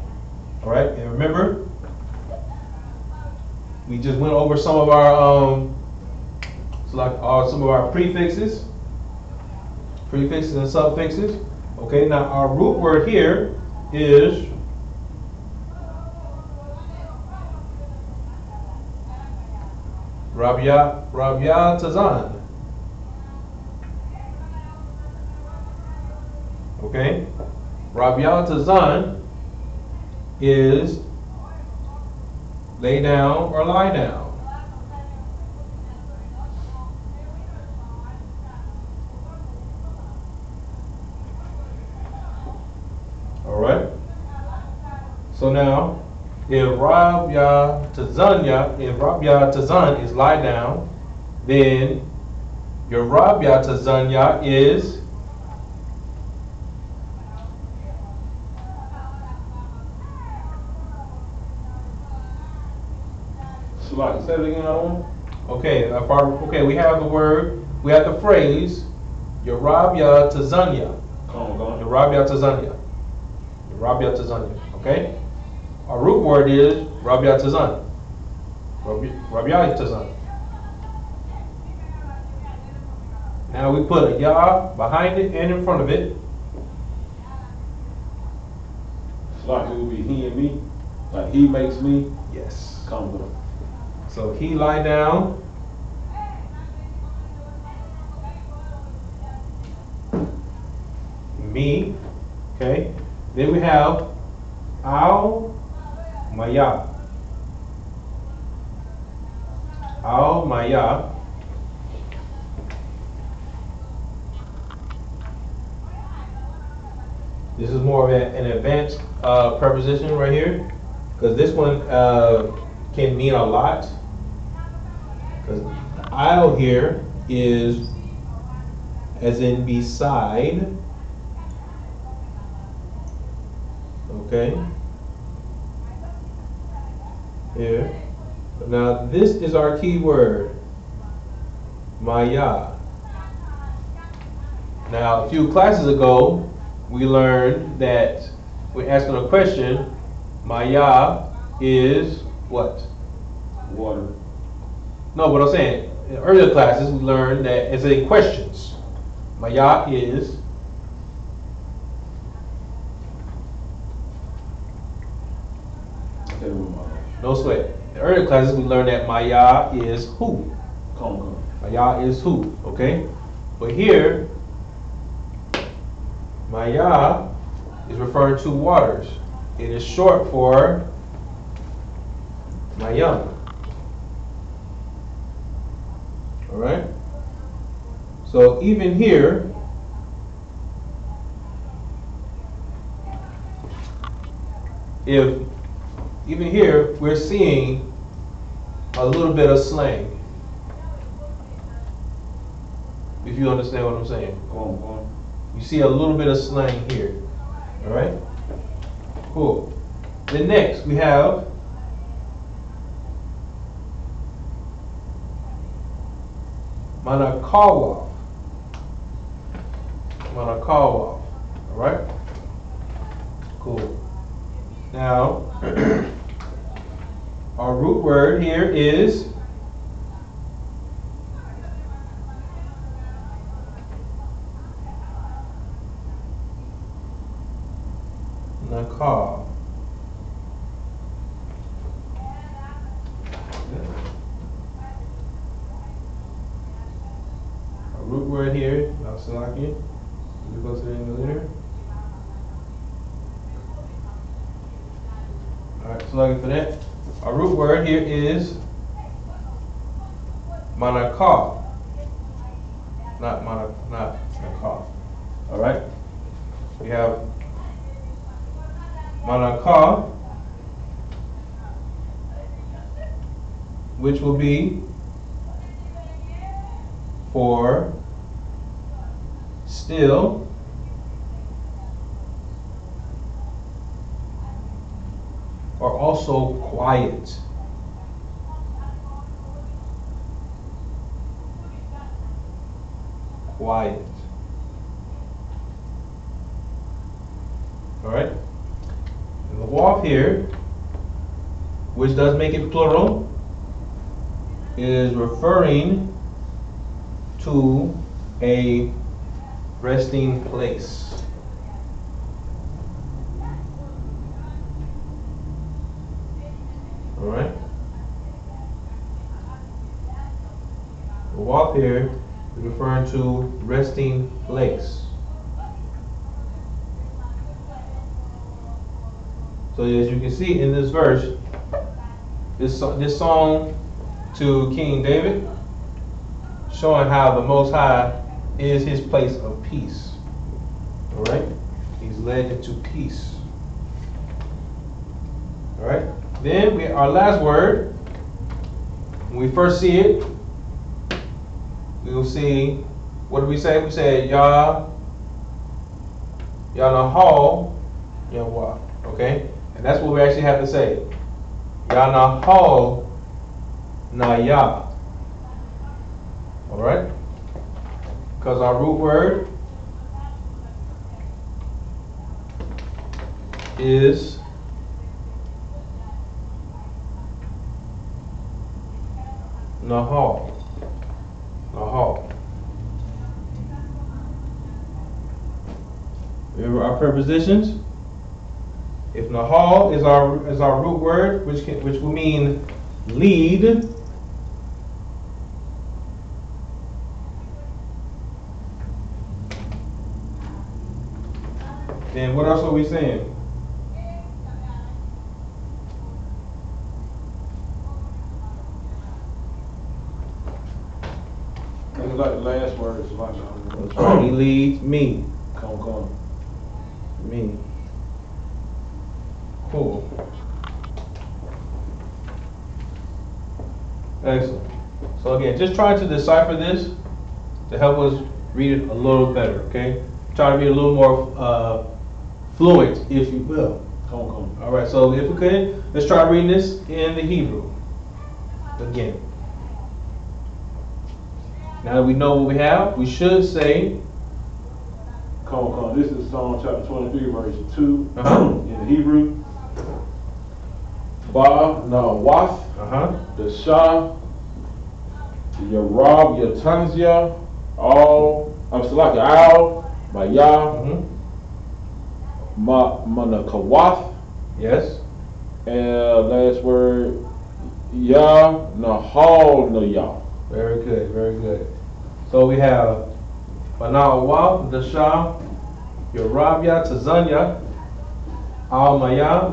all right? And remember, we just went over some of our some of our prefixes and suffixes. Okay, now our root word here is Rabia Tazan. Okay, Rabia Tazan is lay down or lie down. All right. So now, if Rabya Tazan is lie down, then your Rabya Tazanya is Say it again, okay, okay, we have the word, we have the phrase, Yorabya Tazanya. Yorabya Tazanya. Yorabya Tazanya, okay? Our root word is Rabya Tazan. Rabya Tazan. Now we put a Yah behind it and in front of it. Like it would be he and me? Like he makes me? Yes. Come on. So he lie down. Me. Okay. Then we have Al Maya. Al Maya. This is more of an advanced preposition right here, because this one can mean a lot. Because I'll here is as in beside. Okay. Here. Now this is our key word. Maya. Now a few classes ago we learned that we're asking a question. Maya is what? Water. No, but I'm saying, in earlier classes, we learned that it's in questions. Maya is. No sweat. In earlier classes, we learned that Maya is who? Maya is who, okay? But here, Maya is referring to waters. It is short for Mayam. All right. So even here, we're seeing a little bit of slang. If you understand what I'm saying. Go on. You see a little bit of slang here. All right. Cool. Then next we have Manakawa. All right. Cool. Now, our root word here is nakal. Our root word here, now Salaki, we go to the end of the letter. Alright, Salaki for that. Our root word here is manakal. Not nakal. Alright? We have manakal, which will be for still, or also quiet. Quiet. Alright? And the waf here, which does make it plural, is referring to a resting place. Alright? The waf here is referring to resting place. So as you can see in this verse, this song to King David, showing how the Most High is his place of peace. Alright? He's led into peace. Alright? Then our last word, when we first see it, we will see, what do we say? We say Yah, Yanahal, Yahweh. Okay? And that's what we actually have to say. Yanahal, Nayah. Alright? Because our root word is Nahal. Nahal. Remember our prepositions? If Nahal is our root word, which will mean lead, then what else are we saying? It's like the last words. That's right. He leads me. Come. Me. Cool. Excellent. So again, just try to decipher this to help us read it a little better, okay? Try to be a little more fluent, if you will. Come. All right, so if we could, let's try reading this in the Hebrew again. Now that we know what we have, we should say, Come. This is Psalm chapter 23, verse 2 in the Hebrew. Ba na waf, the Shah, Yarab, Yatanzia, all, I'm Salaki, Al, Maya, Manakawaf. Yes. And last word, Ya, Nahal, Na Ya. Very good, very good. So we have Banawaf, the Shah, Yarabya, Tazanya, Al Maya,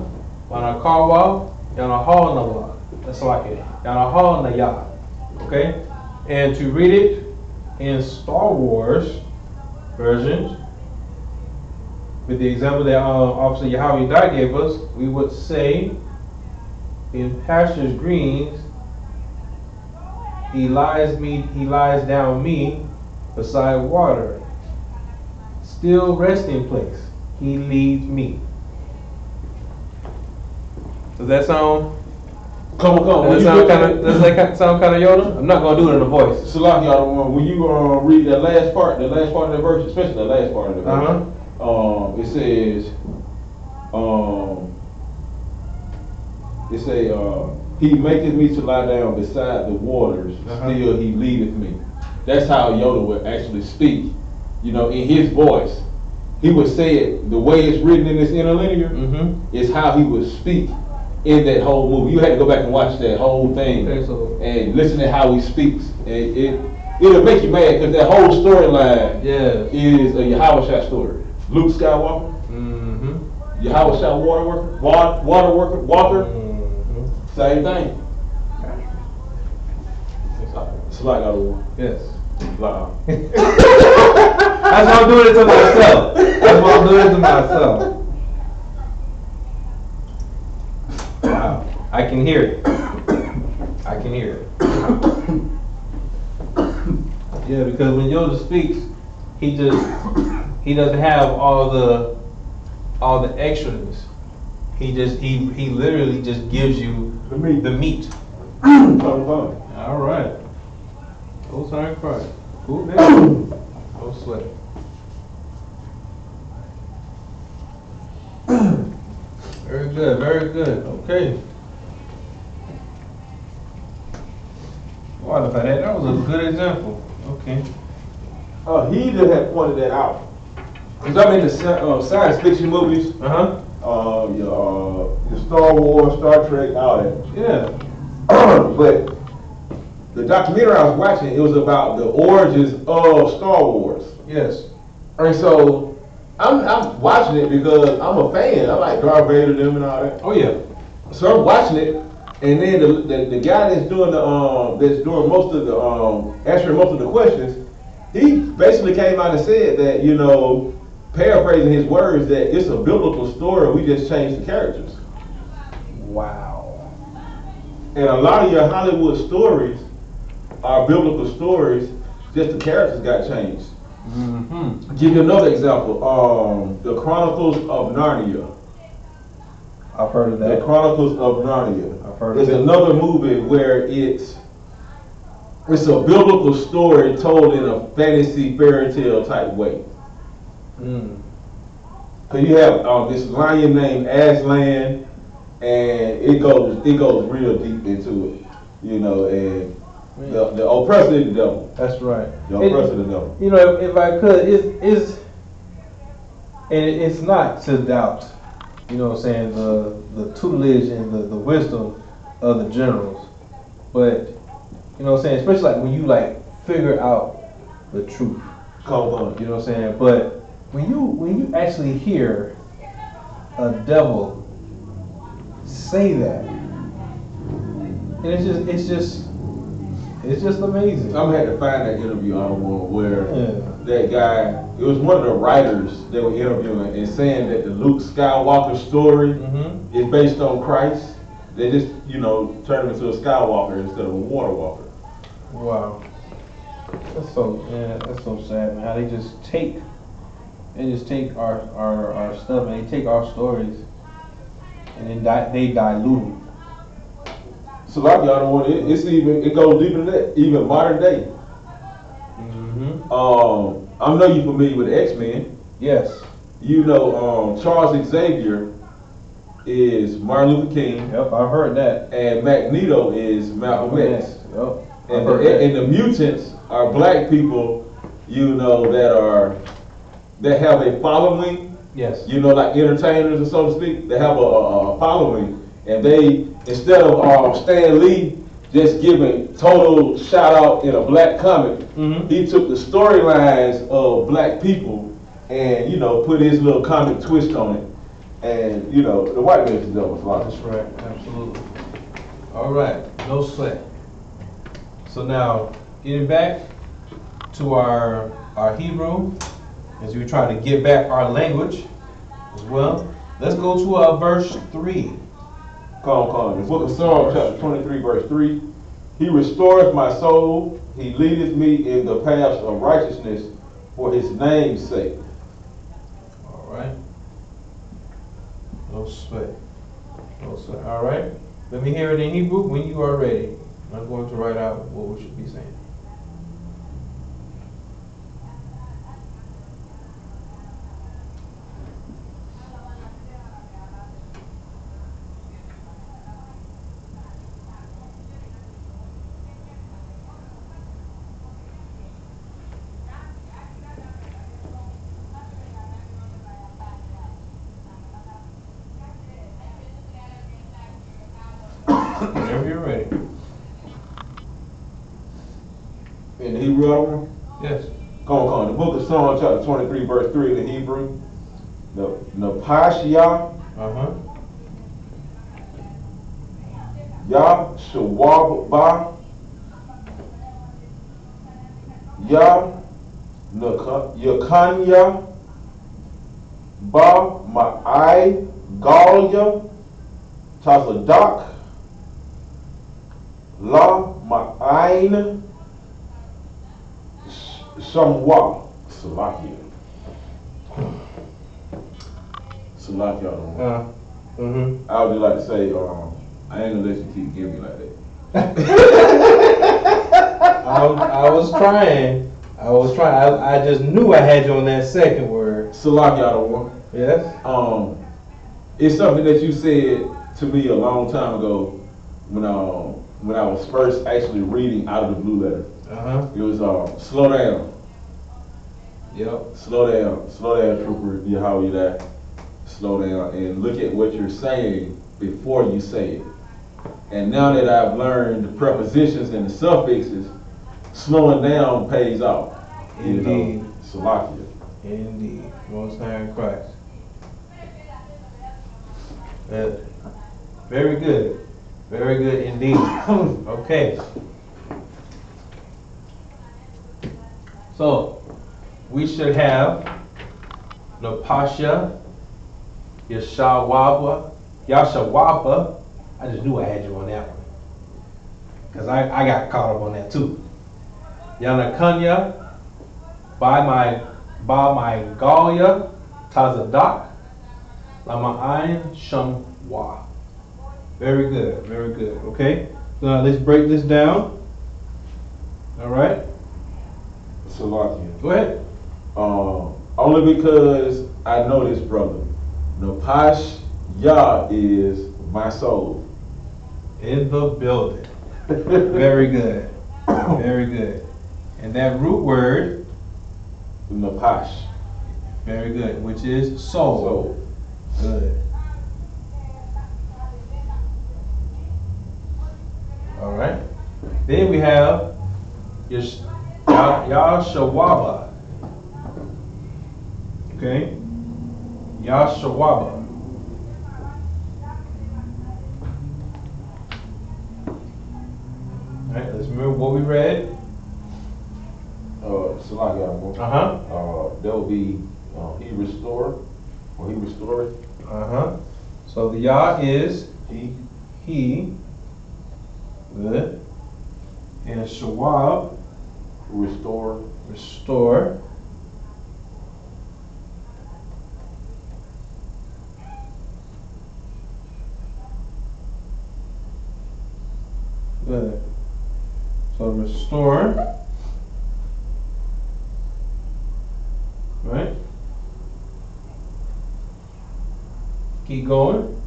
Manakawa, Yanahal Nawa. That's like it. Yanahal Naya. Okay? And to read it in Star Wars versions, with the example that Officer Yahweh gave us, we would say, in pastures greens, he lies down me beside water. Still resting place, he leads me. Does that sound? Come. Does that sound kind of Yoda? I'm not gonna do it in a voice. Salaki, when you read that last part of the verse, especially the last part of the verse, it says, It say, he maketh me to lie down beside the waters, still he leadeth me. That's how Yoda would actually speak, you know, in his voice. He would say it, the way it's written in this interlinear, is how he would speak in that whole movie. You had to go back and watch that whole thing and listen to how he speaks. And it'll make you mad because that whole storyline is a Yahushua story. Luke Skywalker, Yahushua Walker, same thing. It's like yes. Wow. That's why I'm doing it to myself. That's why I'm doing it to myself. Wow. I can hear it. I can hear it. Yeah, because when Yoda speaks, he doesn't have all the extras. He literally just gives you the meat. All right. Go sign Christ. Cool, man. No sweat. Very good, very good. Okay. What about that? That was a good example. Okay. He just had pointed that out. Cause I'm into science fiction movies. Your Star Wars, Star Trek, all that. Yeah. But the documentary I was watching, it was about the origins of Star Wars. Yes. And so I'm watching it because I'm a fan. I like Darth Vader them and all that. Oh yeah. So I'm watching it, and then the guy that's doing most of the answering most of the questions, he basically came out and said that, you know, paraphrasing his words, that it's a biblical story. We just changed the characters. Wow. And a lot of your Hollywood stories are biblical stories, just the characters got changed. Give you another example. The Chronicles of Narnia. I've heard of that. The Chronicles of Narnia. I've heard of It's it. another movie where it's a biblical story told in a fantasy fairy tale type way. Cause you have this lion named Aslan, and it goes real deep into it, you know, and the oppressor is the devil. That's right. The oppressor is the devil. You know, if I could, it's not to doubt, you know what I'm saying, the tutelage and the wisdom of the generals, but you know what I'm saying, especially like when you like figure out the truth. Come on. You know what I'm saying? But when you actually hear a devil say that, and it's just amazing. I'm gonna have to find that interview on where that guy, it was one of the writers they were interviewing and saying that the Luke Skywalker story is based on Christ. They just, you know, turned him into a Skywalker instead of a water walker. Wow. That's so sad, man. How they just take our stuff and they take our stories and then they dilute them. So a lot of y'all don't want it. It goes deeper than that, even modern day. I know you're familiar with X-Men. Yes. You know, Charles Xavier is Martin Luther King. Yep, I've heard that. And Magneto is Malcolm X. Yep. And the mutants are black people, you know, that have a following. Yes. You know, like entertainers, or so to speak. They have a following, and they, instead of Stan Lee just giving total shout out in a black comic, he took the storylines of black people and, you know, put his little comic twist on it. And, you know, the white man's the devil's life. That's right, absolutely. All right, no sweat. So now, getting back to our Hebrew, as we try to get back our language as well, let's go to verse 3. Come. The book of Psalms, chapter 23, verse 3. He restoreth my soul. He leadeth me in the paths of righteousness for his name's sake. All right. No sweat. No sweat. All right. Let me hear it in Hebrew when you are ready. I'm going to write out what we should be saying. Whenever you're ready. In the Hebrew other one? Yes. Come on. The book of Psalms, chapter 23, verse 3 in the Hebrew. Napashia. Uh-huh. Yah-Shawaba. Yakanya. Ba Ma'ai Galya Tazadak La Ma'ain Shamwa Salakia. Salakia. Mm-hmm. I would just like to say, I ain't gonna let you keep giving me like that. I was trying. I just knew I had you on that second word. Salakia. Yes. It's something that you said to me a long time ago when I was first actually reading out of the blue letter. Uh-huh. It was slow down. Yep. Slow down, trooper. Yahweh, slow down and look at what you're saying before you say it. And now that I've learned the prepositions and the suffixes, slowing down pays off. Indeed. Salakia. Indeed. Most High in Christ. Very good. Very good indeed. Okay. So, we should have Napasha, Yashawaba. I just knew I had you on that one. Because I got caught up on that too. Yanakanya, by my Galya, Tazadak, Lama'ayin Shamwa. Very good, very good. Okay, so now let's break this down. All right. Salakia. Go ahead. Only because I know this brother. Napash Yah is my soul. In the building. Very good. Very good. And that root word, Napash. very good, which is soul. Good. All right. Then we have Yashawaba. Okay. Yashawaba. All right. Let's remember what we read. Salakia. That would be he restored, or he restored. So the Yah is he. Good. And Shawab, Restore. Good. So restore. Right? Keep going.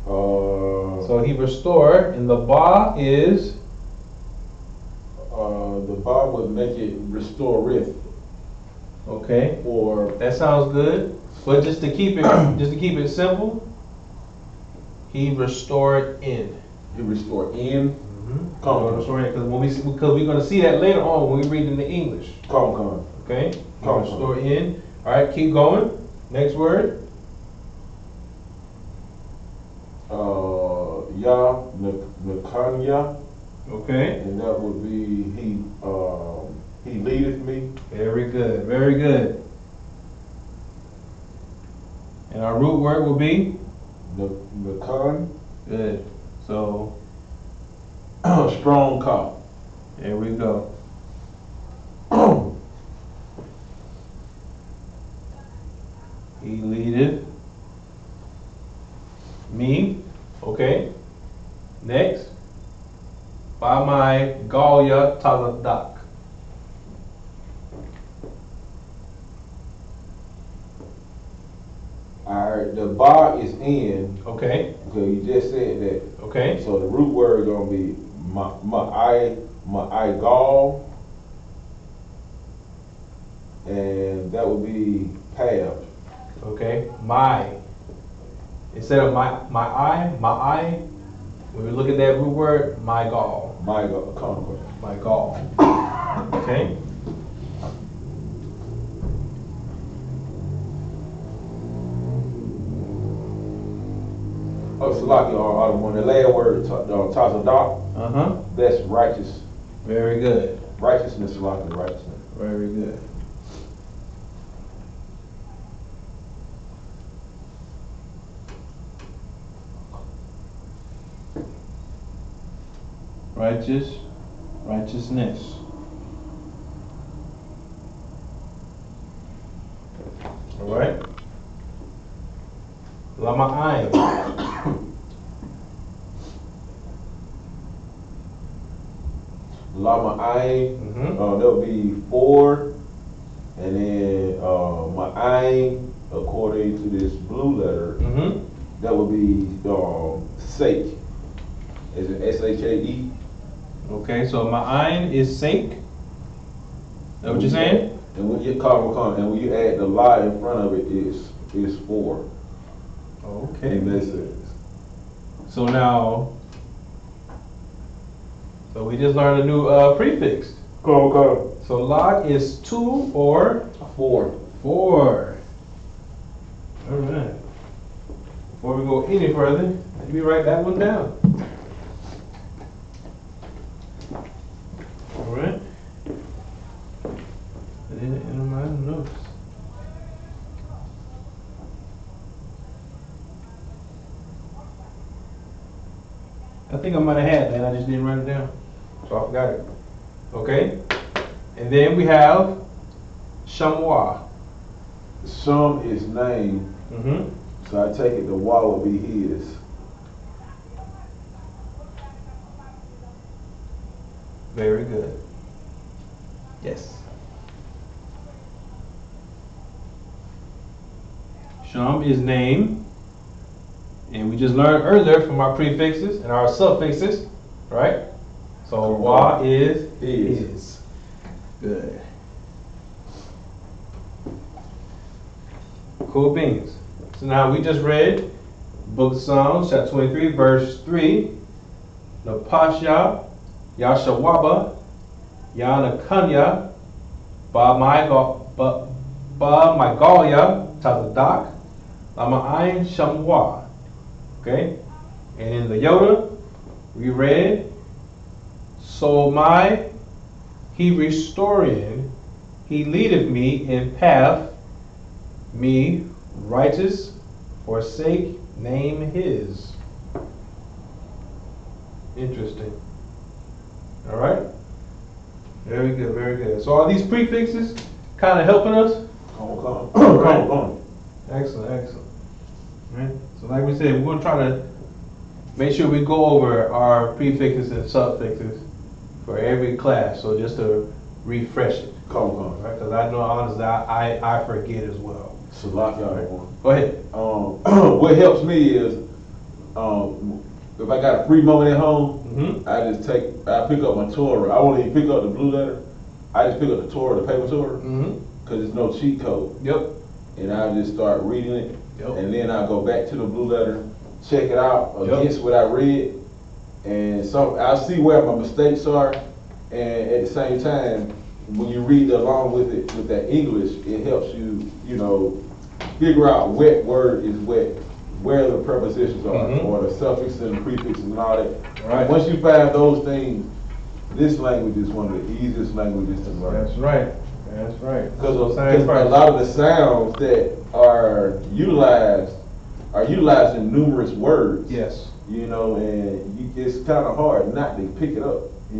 So he restored, and the ba is? The ba would make it restoreth. Okay. Or that sounds good. But just to keep it simple, he restored in. He restored in. Because we're going to see that later on when we read in the English. Okay. He restored in. All right. Keep going. Next word. Yah Nakanya. Okay. And that would be he leadeth me. Very good. Very good. And our root word will be? Nakan. Good. So strong call. There we go. He leadeth me. Okay. Next. By my Galya Taladak. Alright, the ba is in. Okay. So you just said that. Okay. So the root word gonna be ma'ai and that would be path. Okay. My. Instead of my eye. When we look at that root word, my gall. My God, conquer. My gall. Okay? Oh, Salaki, on the last word, Tazadah, Uh-huh. that's righteous. Very good. Righteousness, Salaki, righteousness. Very good. Righteousness. All right. Lama ayin. Lama ayin, that would be 4, and then ma'ayin, according to this blue letter, that would be sake. Is it S-H-A-E? Okay, so ma'ayin is sake. That what you're saying? And when you and when you add the la in front of it, is 4. Okay. And that's it. So now, so we just learned a new prefix. Go. So log is 2 or 4. 4. All right. Before we go any further, let me write that one down. All right. In my notes. I think I might have had that. I just didn't write it down, so I forgot it. Okay. And then we have Shamwa. Sham is name, so I take it the wa will be his. Very good. Yes. Sham is name, and we just learned earlier from our prefixes and our suffixes, right? So wa is his. Good. Cool beans. So now we just read Book of Psalms, chapter 23, verse 3. Napasha, Yashawaba, Yanakanya, Ba Magalia, Tazadak, Lama'ayin Shamwa. Okay? And in the Yoda, we read, so my he restoring, he leadeth me in path, me righteous, forsake name his. Interesting. All right? Very good, very good. So are these prefixes kind of helping us? Come. Excellent, excellent. Right? So like we said, we're going to try to make sure we go over our prefixes and suffixes for every class. So just to refresh it. Come. Right? Because I know honestly I forget as well. Salaki, Go ahead. What helps me is if I got a free moment at home, I pick up my Torah. I won't even pick up the blue letter. I just pick up the Torah, the paper Torah, because there's no cheat code. Yep. And I just start reading it, and then I go back to the blue letter, check it out against what I read, and so I'll see where my mistakes are, and at the same time, when you read along with it with that English, it helps you, figure out what word is what, where the prepositions are, or the suffixes and the prefixes and all that. Right. Once you find those things, this language is one of the easiest languages to learn. That's right. That's right. Because a lot of the sounds that are utilized in numerous words. Yes. And it's kind of hard not to pick it up. If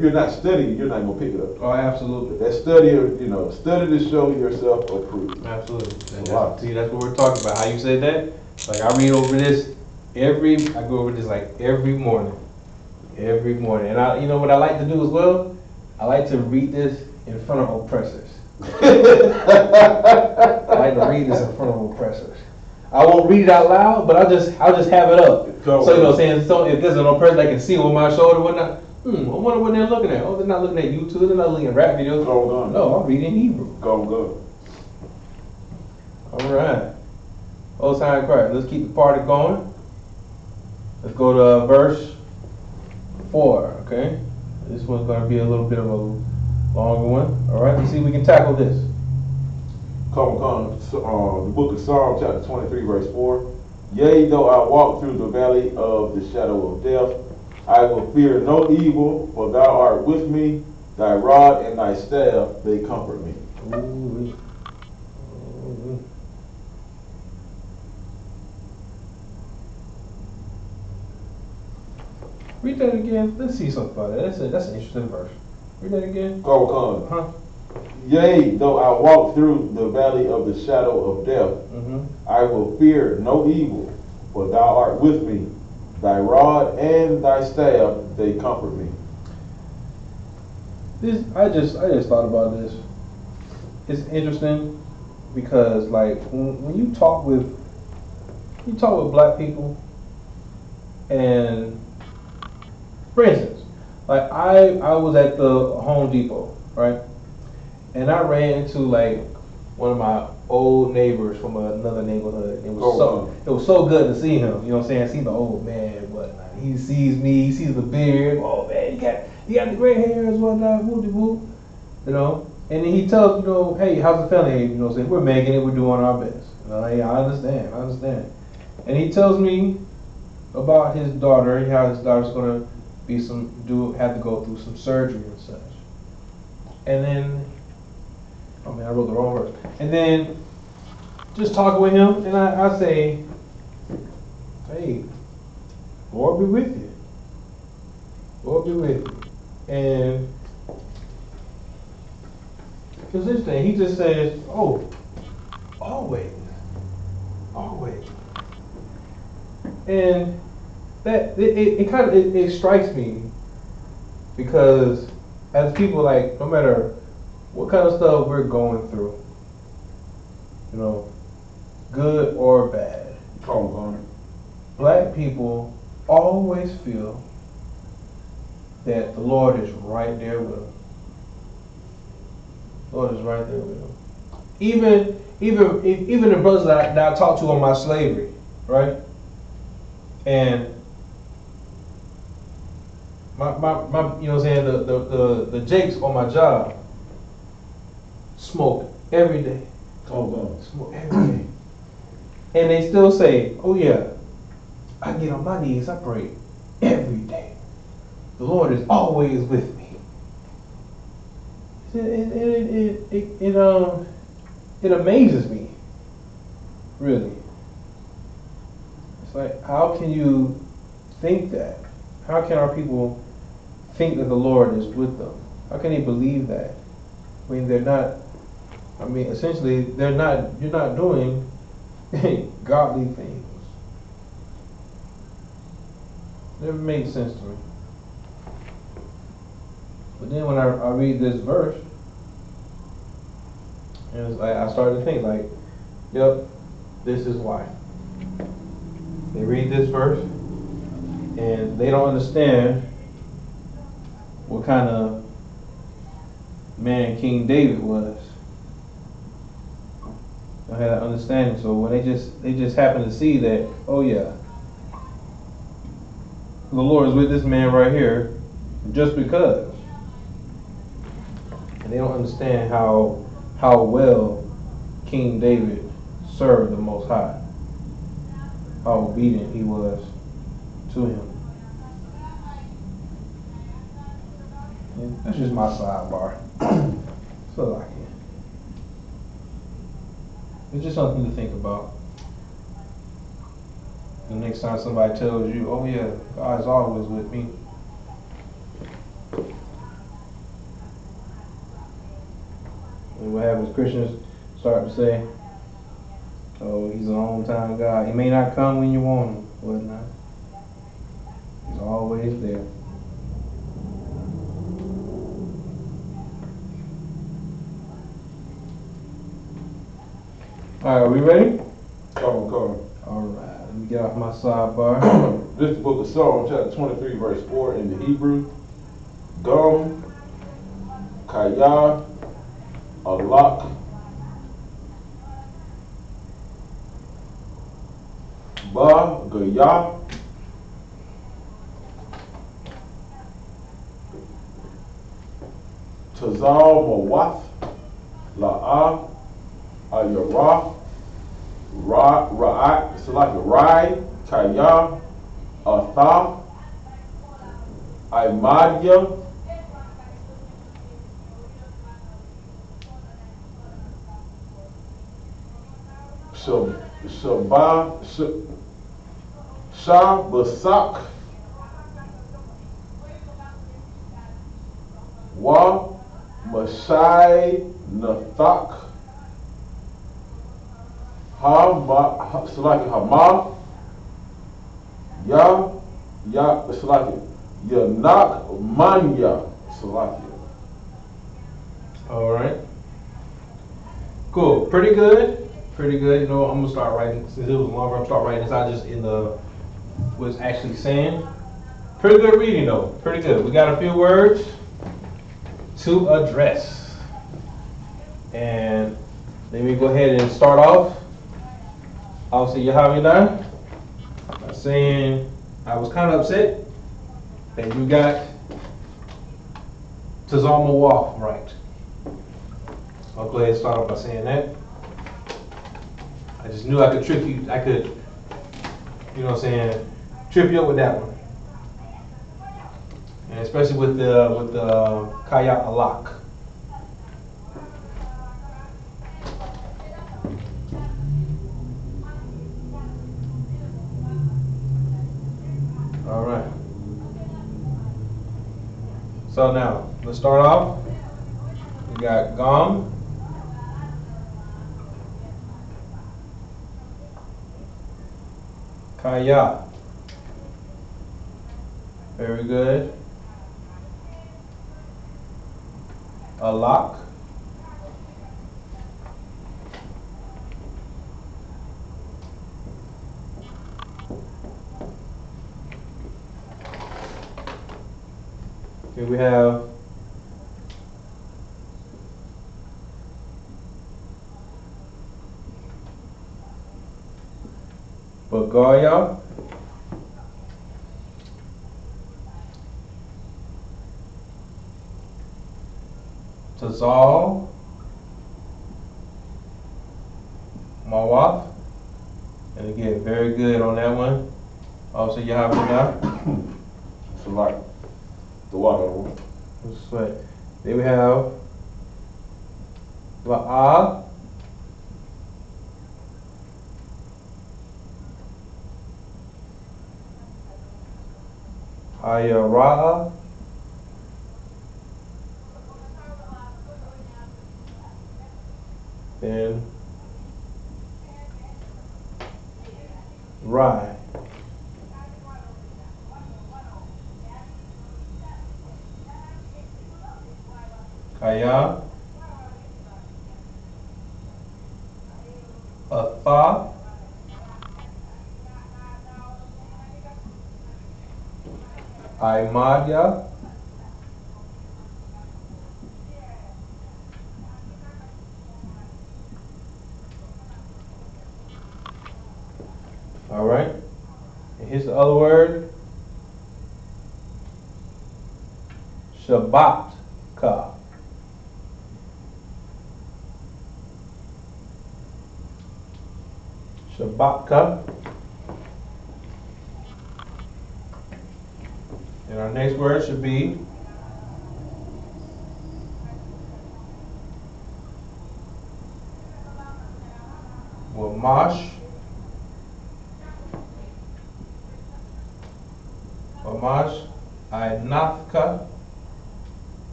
you're not studying, you're not gonna pick it up. Oh, absolutely. That study to show yourself approved. Absolutely. That's what we're talking about. How you said that? Like I read over this I go over this like every morning. Every morning. And you know what I like to do as well? I like to read this in front of oppressors. I like to read this in front of oppressors. I won't read it out loud, but I'll just have it up. So if there's an oppressor that can see on my shoulder, whatnot. I wonder what they're looking at. Oh, they're not looking at YouTube. They're not looking at rap videos. Go. No, I'm reading Hebrew. Go. All right. Old time Christ. Let's keep the party going. Let's go to verse 4, okay? This one's going to be a little bit of a longer one. All right, let's see if we can tackle this. Come. The book of Psalm, chapter 23, verse 4. Yea, though I walk through the valley of the shadow of death, I will fear no evil, for thou art with me. Thy rod and thy staff, they comfort me. Ooh. Read that again. Let's see something about it. That's an interesting verse. Read that again. Come. Huh? Yea, though I walk through the valley of the shadow of death, I will fear no evil, for thou art with me. Thy rod and thy staff, they comfort me. I just thought about this. It's interesting because like when you talk with black people, and for instance, like I was at the Home Depot, right? And I ran into like one of my old neighbors from another neighborhood. It was so good to see him. You know what I'm saying? See the old man and whatnot. He sees me, he sees the beard. Oh man, you got the gray hairs, whatnot, whoop whoop. You know? And then he tells, you know, hey, how's the family? You know what I'm saying? We're making it, we're doing our best. You know, hey, I understand. And he tells me about his daughter, how his daughter's gonna have to go through some surgery and such. And then oh man, I wrote the wrong verse. And then just talking with him, and I say, hey, Lord be with you. Lord be with you. And it's interesting. He just says, oh, always. And that it strikes me because as people, like, no matter what kind of stuff we're going through, you know, good or bad, black people always feel that the Lord is right there with them. The Lord is right there with them. Even the brothers that I talked to on my slavery, right? And my you know what I'm saying, the Jakes on my job smoke every day. Smoke every day. And they still say, oh yeah, I get on my knees, I pray every day. The Lord is always with me. It amazes me, really. It's like, how can you think that? How can our people think that the Lord is with them? How can they believe that? I mean, essentially, you're not doing godly things. Never made sense to me. But then when I read this verse, and it's like I started to think, like, yep, this is why. They read this verse, and they don't understand what kind of man King David was. They don't have that understanding. So when they just happen to see that, oh yeah, the Lord is with this man right here, just because. And they don't understand how well King David served the Most High, how obedient he was to him. And that's just my sidebar. So I can. It's just something to think about. The next time somebody tells you, oh yeah, God is always with me. And what happens, Christians start to say, oh, he's an on-time God. He may not come when you want him, whatnot. He's always there. All right, are we ready? Come. All right, let me get off my sidebar. This is the book of Psalm, chapter 23, verse 4 in the Hebrew. Gum, Kaya, Alak, Ba, Gaya, Tazal Mawath, La'ah, Ayarah, Ra'at, it's like a Rai, Kaya, Atha, Imadia, Shabasak, Wa, Mashai, Nathak, Salaki Hama, Salaki, Yanak Manya, Salaki. All right. Cool. Pretty good. Pretty good. You know, I'm gonna start writing. Since it was longer, I'm gonna start writing this out just in the what's actually saying. Pretty good reading though. Pretty good. We got a few words to address. And let me go ahead and start off. I'll say Yahanna by saying I was kind of upset that you got Tazal Mawaf right. I'll go ahead and start off by saying that. I just knew I could trick you. I could, you know what I'm saying, trip you up with that one. And especially with the Kaya Alak. All right. So now, let's start off. We got Gom. Kaya. Very good. Alak. Here we have Bagaya. Tazal. Mawaf. And again, very good on that one. Also, you have it now. So like the water. Sweat. Then we have La'ah. Ayara'a. Then Rai. Kaya. Atha. Imadia. All right. And here's the other word. Shabbatka. Shabbatka. And our next word should be Wamash. Wamash. Ainafka.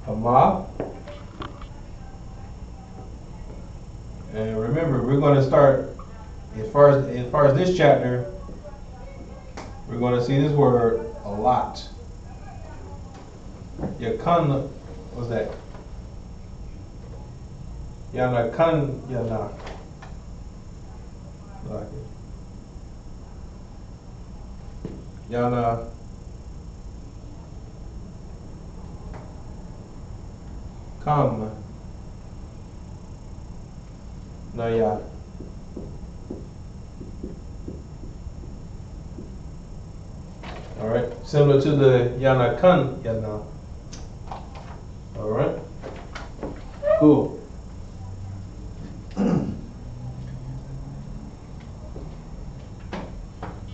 Hama. And remember, we're going to start as far as this chapter. We're going to see this word a lot. Yahanna, what's that? Yahanna. Like it. Yahanna. Come. Naya. All right, similar to the Yana Kun Yana. All right, cool.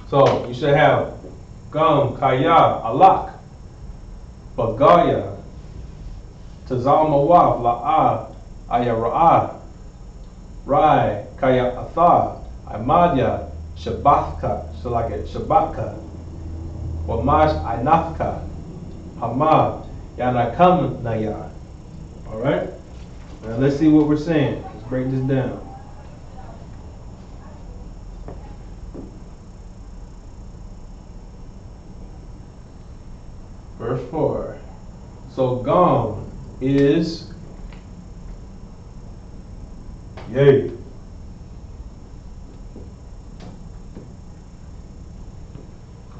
So you should have Gum, Kaya, Alak, Bagaya, Tazal Mawaf, La'a, Ayara'a, Rai, Kaya Atha, Imadya, Shabatka, Shabatka, Wamash Ainafka, Hamad, Yanakam Naya. All right? Now let's see what we're saying. Let's break this down. Verse 4. So Gom is yay.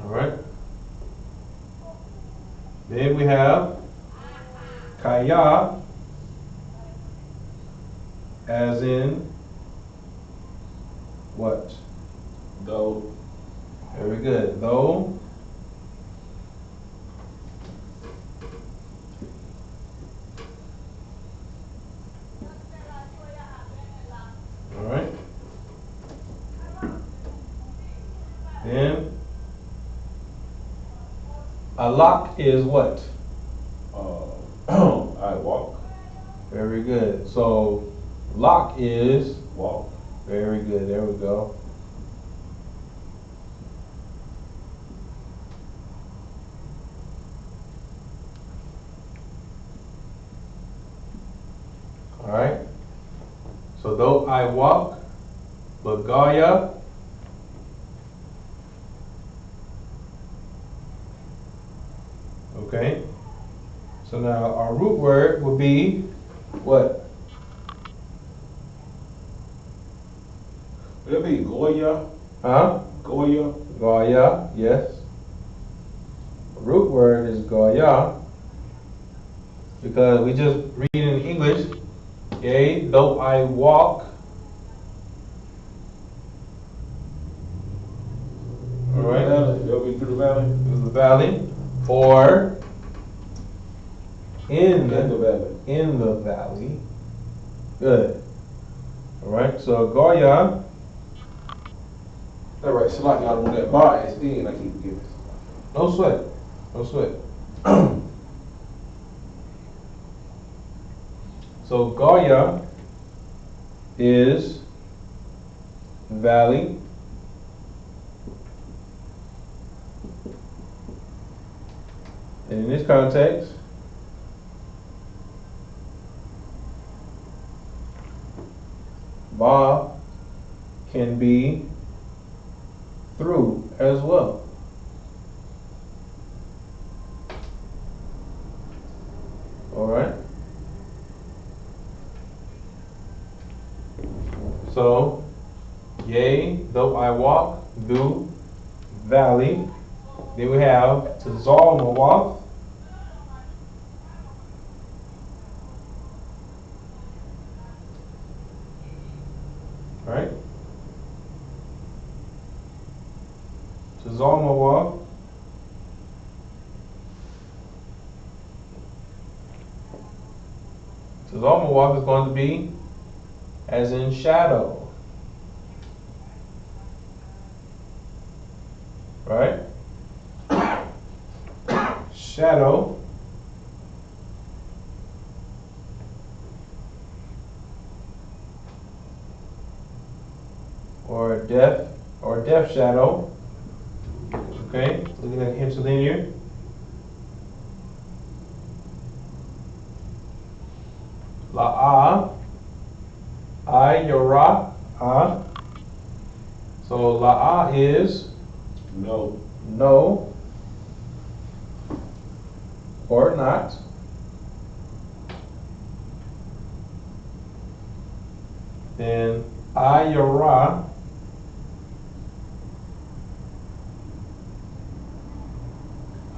All right. Then we have Kaya, as in what? Though. Very good. Though. All right. Then Alak is what? I walk. Very good. So lock is Walk. very good. There we go. All right. So though I walk, Bagaya. Okay. So now our root word will be what? Would it be Goya? Huh? Goya? Goya, yes. Root word is Goya because we just read in English, yea, though I walk. All right. They'll be through the valley. Through the valley, or in the valley. In the valley. Good. All right. So Goya. All right. So like y'all want that bar as in, I keep forgetting. No sweat. No sweat. So Goya is valley. And in this context, Ba can be through as well. All right. So, yea, though I walk through valley. Then we have Tazal Mawaf. All right. Tazal Mawaf. Tazal Mawaf is going to be as in shadow. Right? Shadow. Or death shadow. Okay, looking at interlinear. La'a. Ayara. So la'a is no. No or not. Then ayara.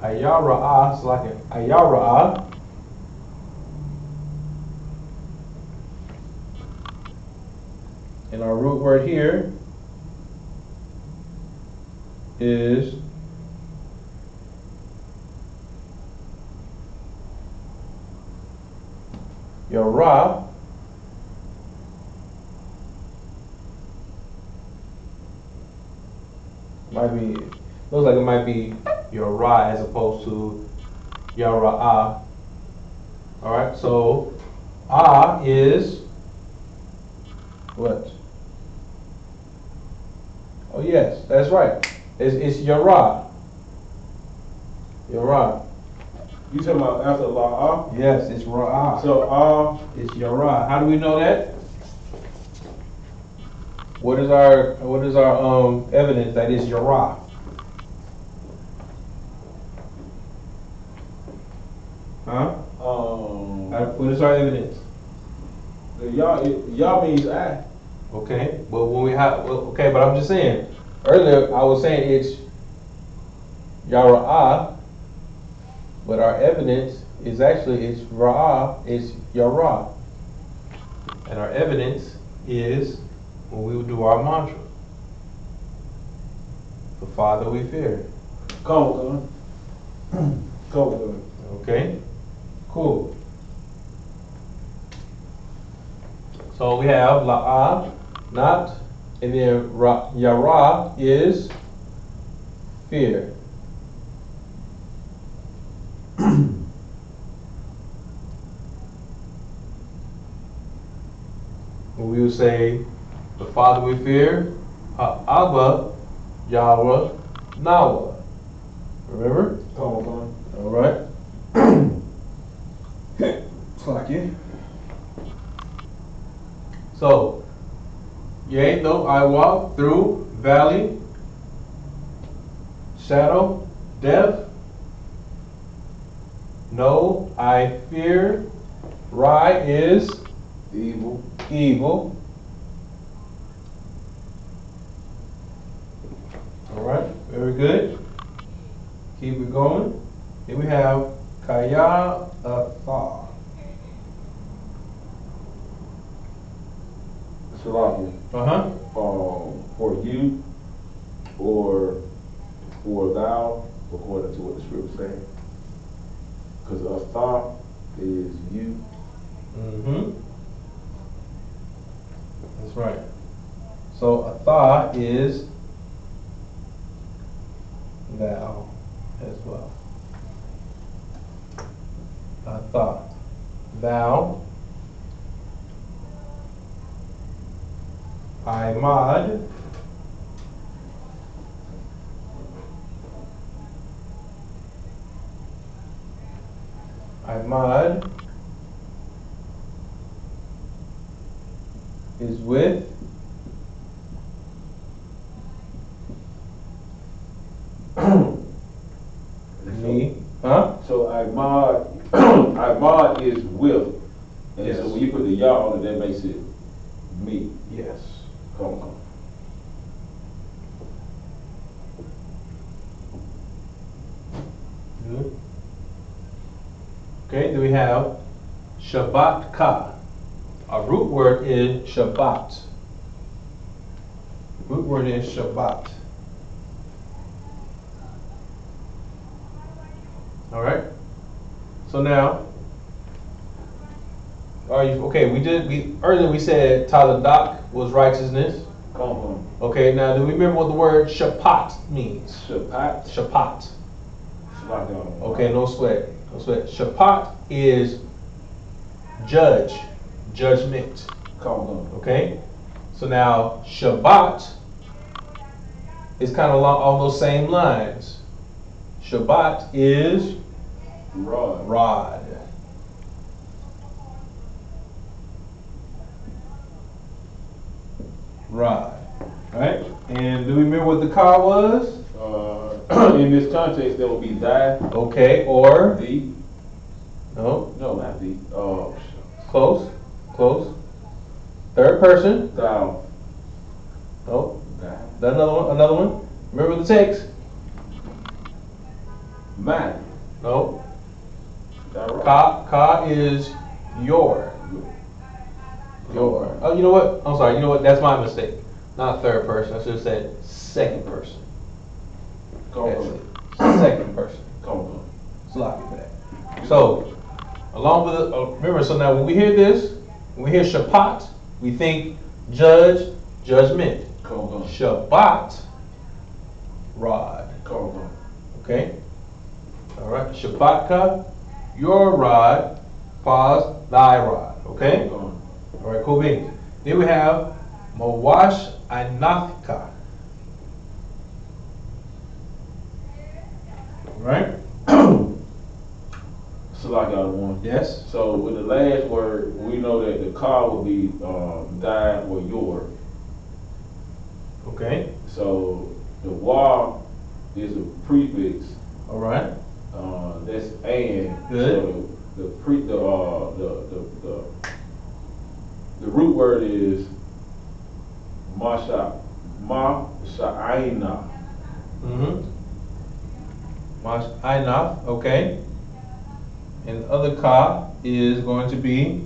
Ayara, so like an ayara. And our root word here is Yara. Might be, looks like it might be Yara as opposed to Yara. Alright, so is what? Oh yes, that's right. It's Yara. Yara. You talking about after La? Yes, it's Ra. So It's Yara. How do we know that? What is our evidence that it's Yara? Huh? What is our evidence? y'all means I. Okay, but when we have, okay, but I'm just saying. Earlier, I was saying it's Yara, but our evidence is actually it's Ra, it's Yara, and our evidence is when we would do our mantra. The Father we fear. Come on. Okay, cool. So we have La'a, not, and then Yara is fear. When we would say, the Father we fear, Abba, Yahweh, Nawa. Remember? Come on. All right. Clock in. So, yea, though I walk through valley, shadow, death, no, I fear, Rai is evil. All right, very good. Keep it going. Then we have Kaya Atha. Salakia. For you or for thou, according to what the scripture says. Because Atha is you. That's right. So Atha is thou as well. Atha. Thou. Imad. Imad is with me. Huh? So Imad is with. And Yes. so when you put the Yah on it, that makes it me. Yes. Come on. Good. Okay, then we have Shabbat Ka. Our root word is Shabbat. Root word is Shabbat. All right. So now, are you okay? Earlier we said Taladak was righteousness. Come on. Okay. Now, do we remember what the word Shapat means? Shabbat. Shapat. Okay. No sweat. No sweat. Shapat is judge, judgment. Come on. Okay. So now Shabbat is kind of along those same lines. Shabbat is rod. Rod. Right? And do we remember what the car was? In this context, that would be thy. Okay, or Thee. no, Not thee. close. Third person. Thou. No. Thy. Another one. Remember the text? Mine. No. Thy right. Ka is your. Your. Oh, you know what? I'm sorry. You know what? That's my mistake. Not third person. I should have said second person. Second person. Sloppy for that. So, along with it, remember, so now when we hear this, when we hear Shabbat, we think judge, judgment. Shabbat, rod. Okay? Alright, Shabbatka, your rod, pause, thy rod. Okay? Alright, cool beans. Then we have Mawash Anathka. Right? So like out of one. Yes. So with the last word, we know that the car will be thy or your. Okay. So the wa is a prefix. All right. That's and. Good. So the root word is masha'ina. Mash'ainath, okay. And the other ka is going to be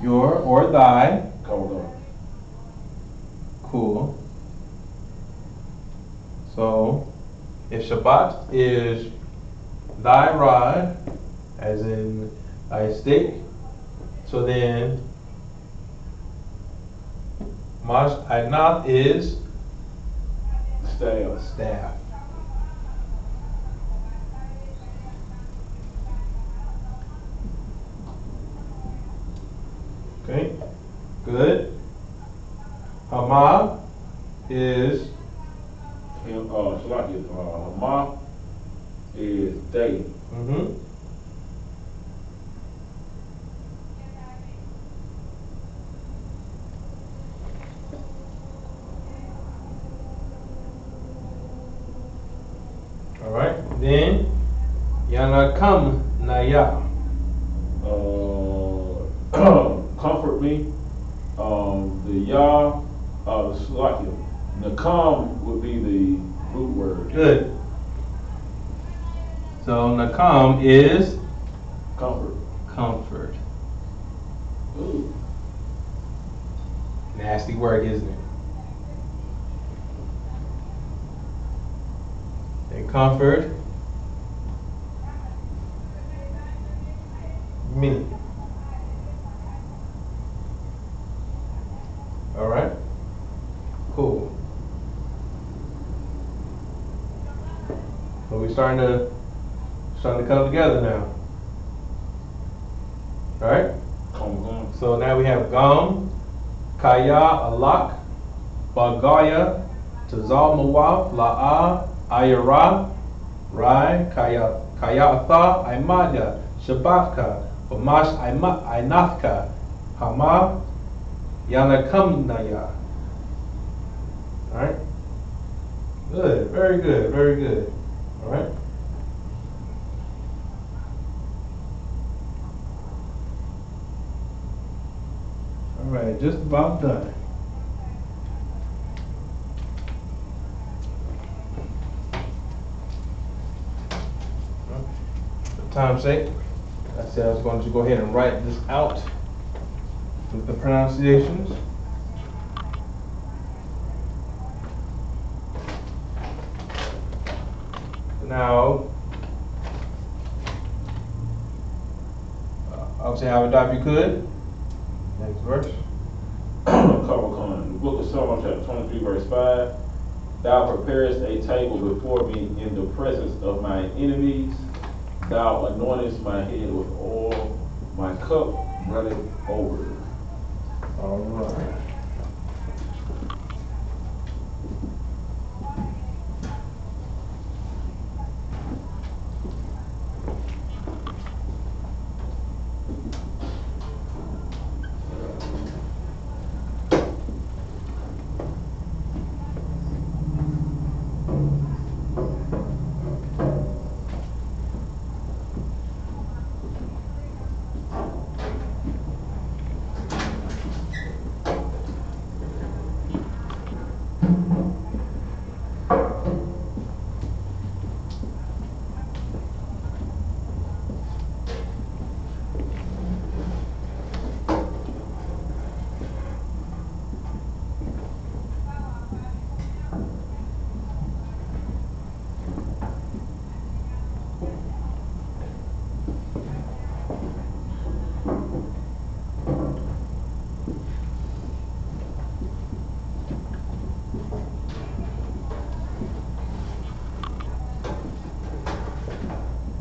your or thy. Cool. So, if Shabbat is thy rod, as in thy stick, so then Mash'ainath is staff. Okay, good. Hama is Hama is day. All right. Then Yanakam Naya. Comfort me. The Yah, Nakam would be the root word. Good. So Nakam is comfort. Ooh. Nasty word, isn't it? And comfort me. All right. Cool. So we're starting to come together now. All right. So now we have Gam, Kaya, Alak, Bagaya, Tazal Mawaf, La'a, Ayara, Rai, Kayatha, Aimada, Shabbatka, Bamash Ainathka, Hama, Yanakamnaya. Alright? Good, very good, very good. Alright? Alright, just about done. For time's sake, I said I was going to go ahead and write this out with the pronunciations. Now, obviously, have a dot if you could. Next verse. The book of Psalms, chapter 23, verse 5. Thou preparest a table before me in the presence of my enemies. Thou anointest my head with oil. My cup runneth over. All right.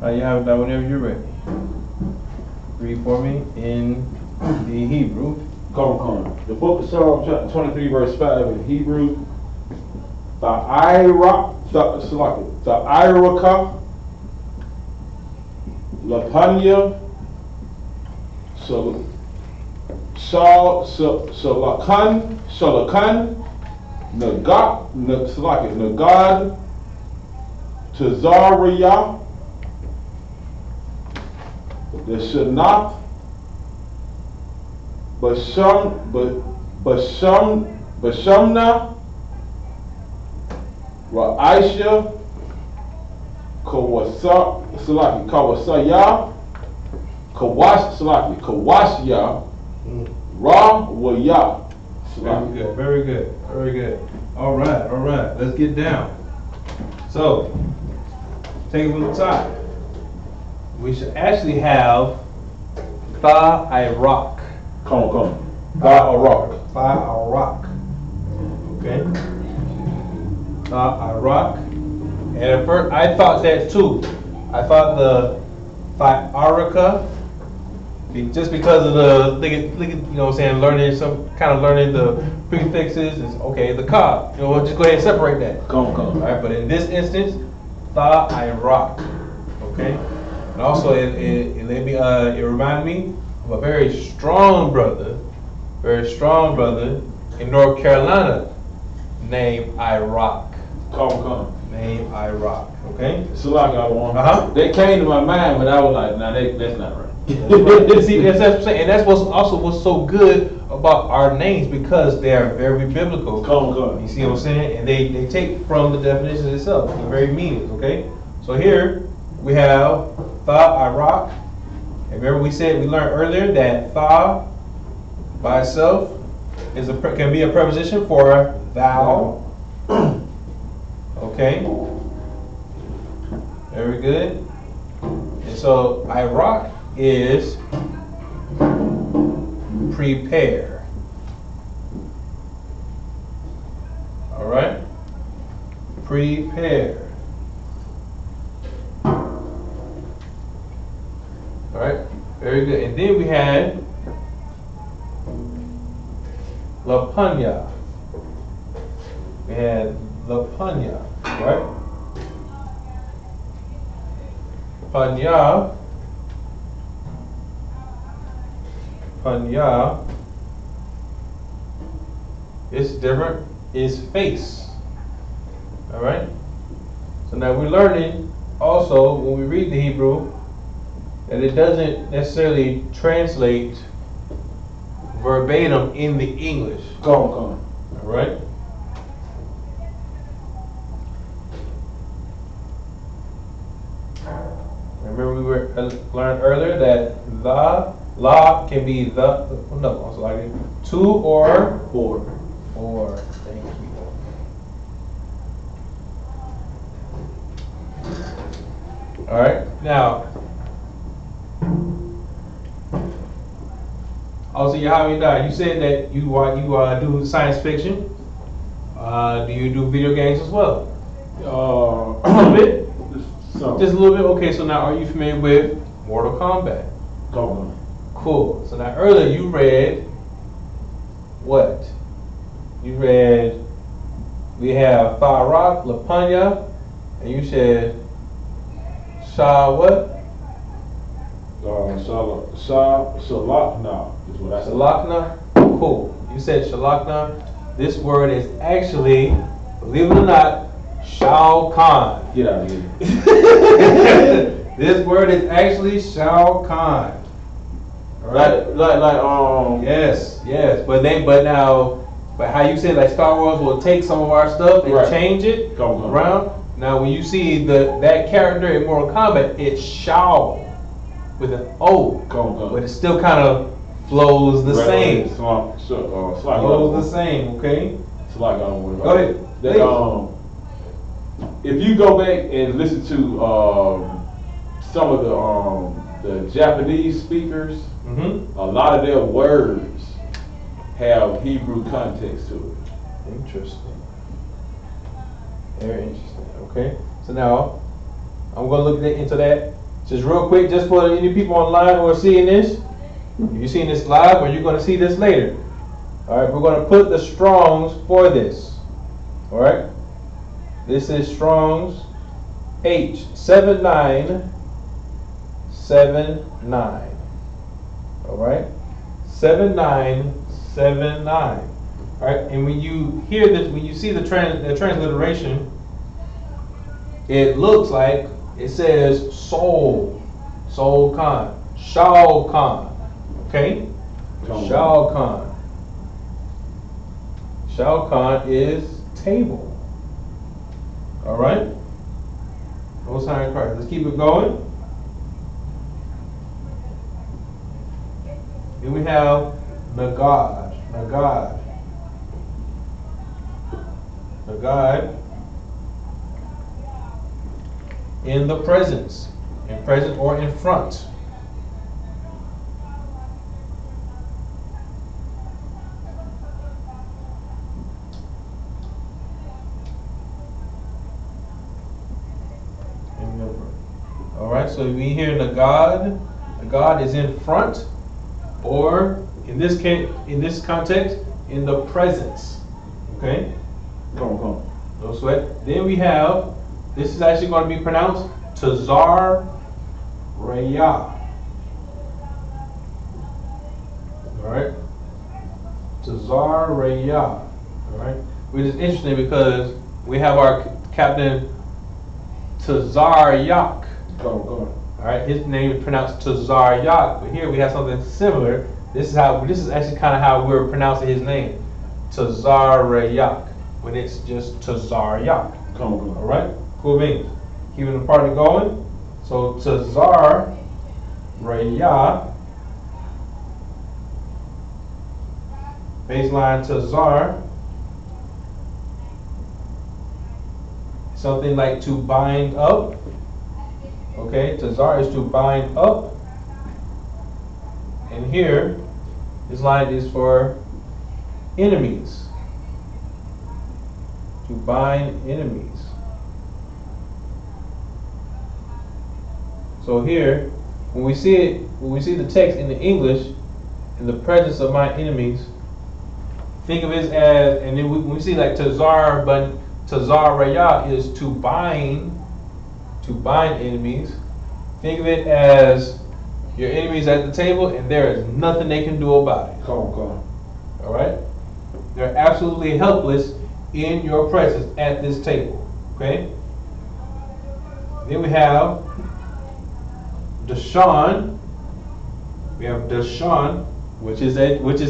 You have it now whenever you're ready. Read for me in the Hebrew. Come. The book of Psalm chapter 23 verse 5 in Hebrew. Ta'iraka, Lapanya, Shalakan, Nagad, Tazariah, the Shanat, Bashamna, Ra'aisha, Kawashya, Ra Waya. Very good. All right, let's get down. So, take it from the top. We should actually have Tha-I-Rock. Come. Tha-I-Rock. Okay. Tha-I-Rock. And at first, I thought that too. I thought the Tha-Araka, just because of the, you know what I'm saying, learning the prefixes is okay, the ka. You know, we'll just go ahead and separate that. Come. All right, but in this instance, Tha-I-Rock. Okay? And also, it reminded me of a very strong brother in North Carolina named I.R.O.C. Come. Named I.R.O.C. Okay? It's a lot of one. They came to my mind, but I was like, nah, that's not right. See, that's what I'm saying. And that's what's so good about our names, because they are very biblical. Come. You see what I'm saying? And they take from the definition itself, the very meanings, okay? So here we have Tha-I-R-O.C. And remember we learned earlier that Tha by itself can be a preposition for thou. Okay? Very good. And so I-R-O.C. is prepare. All right? Prepare. All right? Very good. And then we had Lapanya. Right? Panya is different, is face. All right? So now we're learning also, when we read the Hebrew, that it doesn't necessarily translate verbatim in the English. Come. All right? Remember we learned earlier that la can be two or four. Thank you. All right. Now, also Yahanna, you said that you do science fiction. Do you do video games as well? A little bit. Just a little bit. Okay. So now, are you familiar with Mortal Kombat? Come. Cool. So now earlier you read what? You read, we have Tha-I-R-O.C., Lapanya, and you said what? Shalakna is what I said. Shalakna? Cool. You said Shalakna. This word is actually, believe it or not, Shao Kahn. Get out of here. This word is actually Shao Kahn. Right. Like Yes. But how you said like Star Wars will take some of our stuff and change it around. Now when you see that character in Mortal Kombat, it's Shao with an O, but it still kind of flows the same. Flows the same, okay? Go ahead. If you go back and listen to some of the Japanese speakers, a lot of their words have Hebrew context to it. Interesting. Very interesting. Okay. So now I'm going to look into that Just real quick, just for any people online who are seeing this, if you're seeing this live or you're going to see this later. All right, we're going to put the Strongs for this. All right, this is Strong's H7979. All right, 7979. All right, and when you hear this, when you see the transliteration, it looks like it says Soul Khan, Shao Khan. Okay, Shao Khan. Shao Khan is table. All right, Most High in Christ. Let's keep it going. Then we have Nagad. In the presence. In present or in front. Alright, so we hear Nagad. Nagad is in front, or in this context, in the presence. Okay? Come on. No sweat. Then we have, this is actually going to be pronounced Tazar Raya. Alright? Tazar Raya. Alright? Which is interesting because we have our captain Tazar Yak. Come on. Alright, his name is pronounced Tazar Yak, but here we have something similar. This is actually kind of how we're pronouncing his name. Tazar Yak. When it's just Tazar Yak. Come on. Alright? Cool beans. Keeping the party going. So Tazar Raya. Baseline Tazar. Something like to bind up. Okay, Tazar is to bind up. And here, this line is for enemies. To bind enemies. So here, when we see the text in the English, in the presence of my enemies, think of it as, and then when we see like Tazar, but Tazar Raya is to bind enemies. Think of it as your enemies at the table, and there is nothing they can do about it. Come on. All right? They're absolutely helpless in your presence at this table. Okay? Then we have Dashan. We have Dashan, which is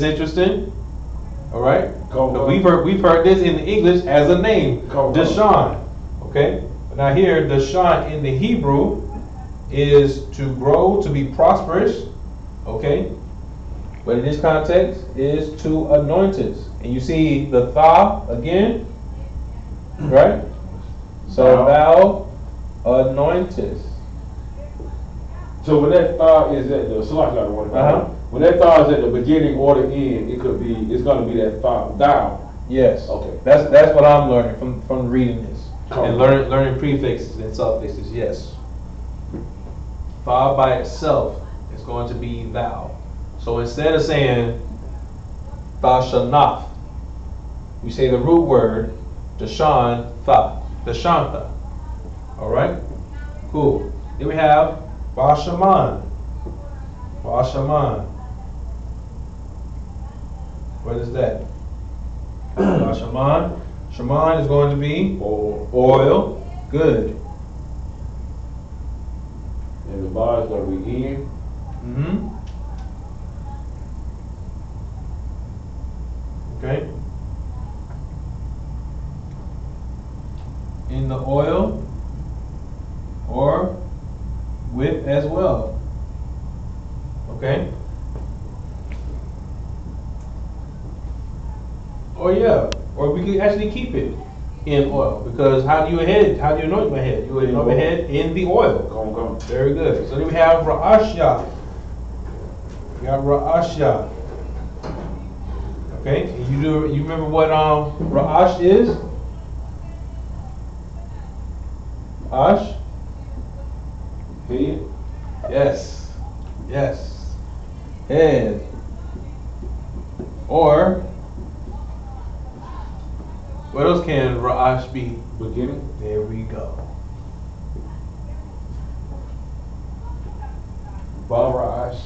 interesting. All right? We've heard this in the English as a name. Dashan. Okay? Now here, Dashan in the Hebrew is to grow, to be prosperous. Okay? But in this context is to anointest. And you see the tha again, right? So thou anointest. So when that tha is at the when that tha is at the beginning or the end, it's gonna be that tha, thou. Yes. Okay. That's what I'm learning from reading this. And on. learning prefixes and suffixes, yes. Tha by itself is going to be thou. So instead of saying Thashanaf, we say the root word Dashan Tha. Dashantha. Alright? Cool. Then we have Bashaman. Bashaman. What is that? Bashaman. Shaman is going to be oil. Good. And the bar is going to be in. Okay. In the oil or with as well. Okay. Or yeah. Or we could actually keep it in oil, because how do you anoint my head? You anoint my head in the oil. Come. Very good. So then we have Ra'ashya. We got Ra'ashya. Okay, and you remember what Ra'ash is? Ash? Yes. Yes. Head. Or, what else can Ra'ash be? Beginning. There we go. Barash.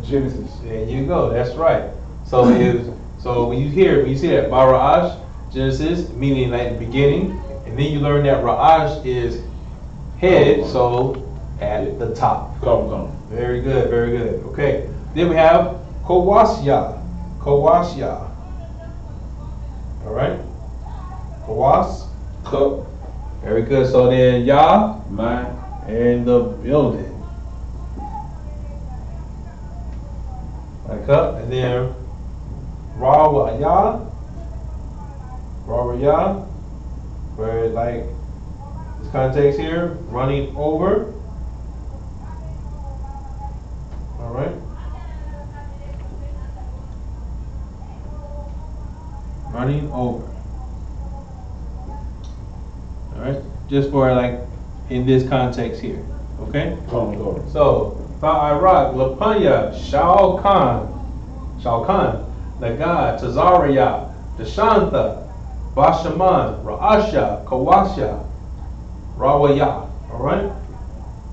Genesis. There you go. That's right. So when you see that Bara'ash, Genesis, meaning like the beginning, and then you learn that Ra'ash is head, so at the top. Come. Very good, very good. Okay. Then we have Kawasya. Kawasya. All right. Kawas. Cup. Very good. So then Yah Mine. and the building. Like up, and then Rawaya. Rawaya. Where like this context here, running over. All right. Running over. All right. Just for like in this context here. Okay. Come. So Fa'arak, Lapanya, Shao Khan, Nagad, Tazariya, Dashantha, Bashaman, Ra'asha, Kawasha, Rawaya. All right.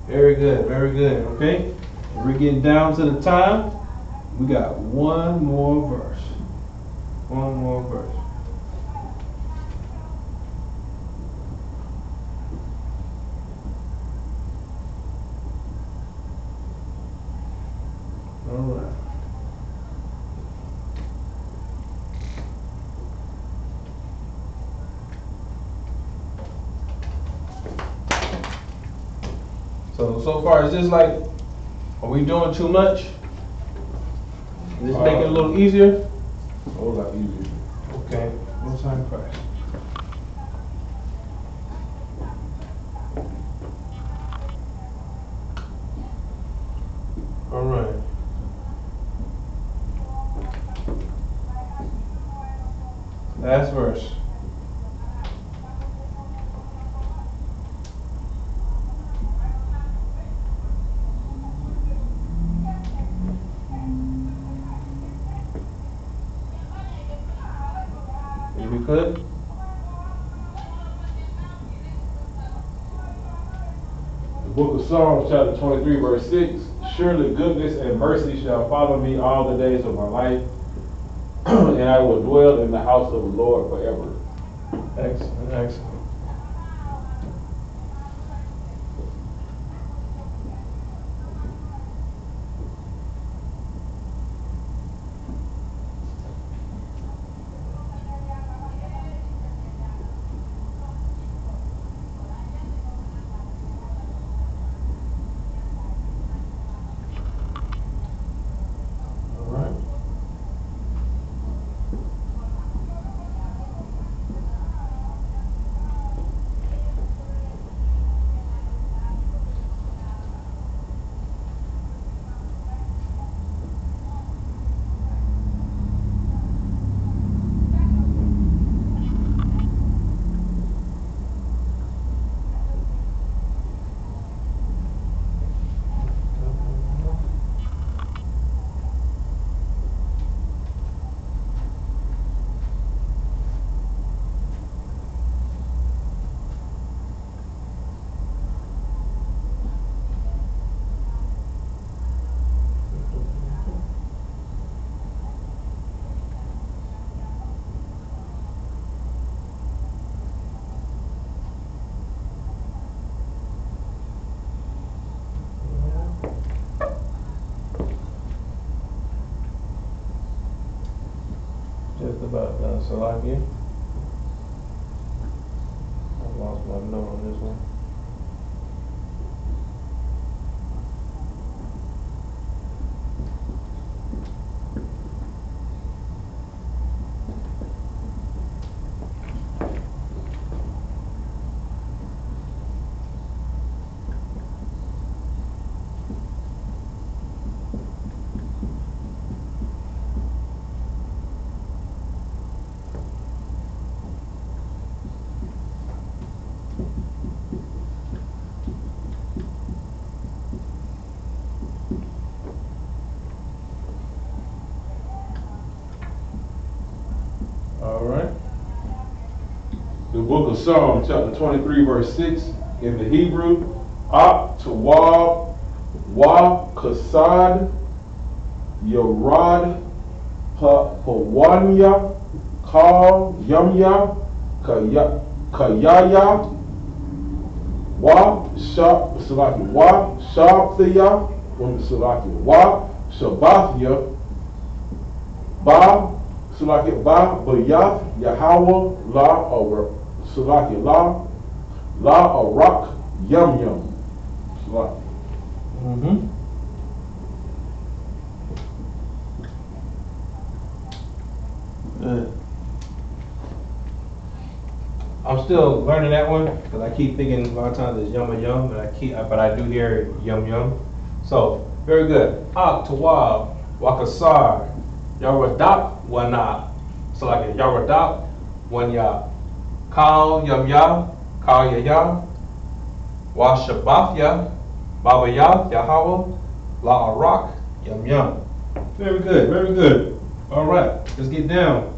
Very good. Very good. Okay. We're getting down to the time. We got one more verse. One more verse. All right. So far, is this like, are we doing too much? Is this making it a little easier? A whole lot easier. Okay. Most High Christ. All right. Last verse. If we could. The book of Psalms, chapter 23, verse 6. Surely goodness and mercy shall follow me all the days of my life, and I will dwell in the house of the Lord forever. Excellent, excellent. All right. Just about done. Salaki. I lost my note on this one. book of Psalms, chapter 23, verse 6, in the Hebrew, Ak Tawab Wa Kasad Yarad Pawanya Kal Yamya Kayaya Wa Salaki Wa Shabthaya Salaki Wa Shabathya Ba Salaki Ba Bayath Yahawah La or Salaki La Arak Yum Yum Salaki. I'm still learning that one because I keep thinking a lot of times it's yum yum, but I do hear yum yum. So very good. Ak Tawab Wakasar Yaradap Wana. So like Yaradap Wanya Kal Yum Ya Kal Yaya Washabafya Babayath Yahawah La Arak Yum Yum. Very good, very good. All right, let's get down.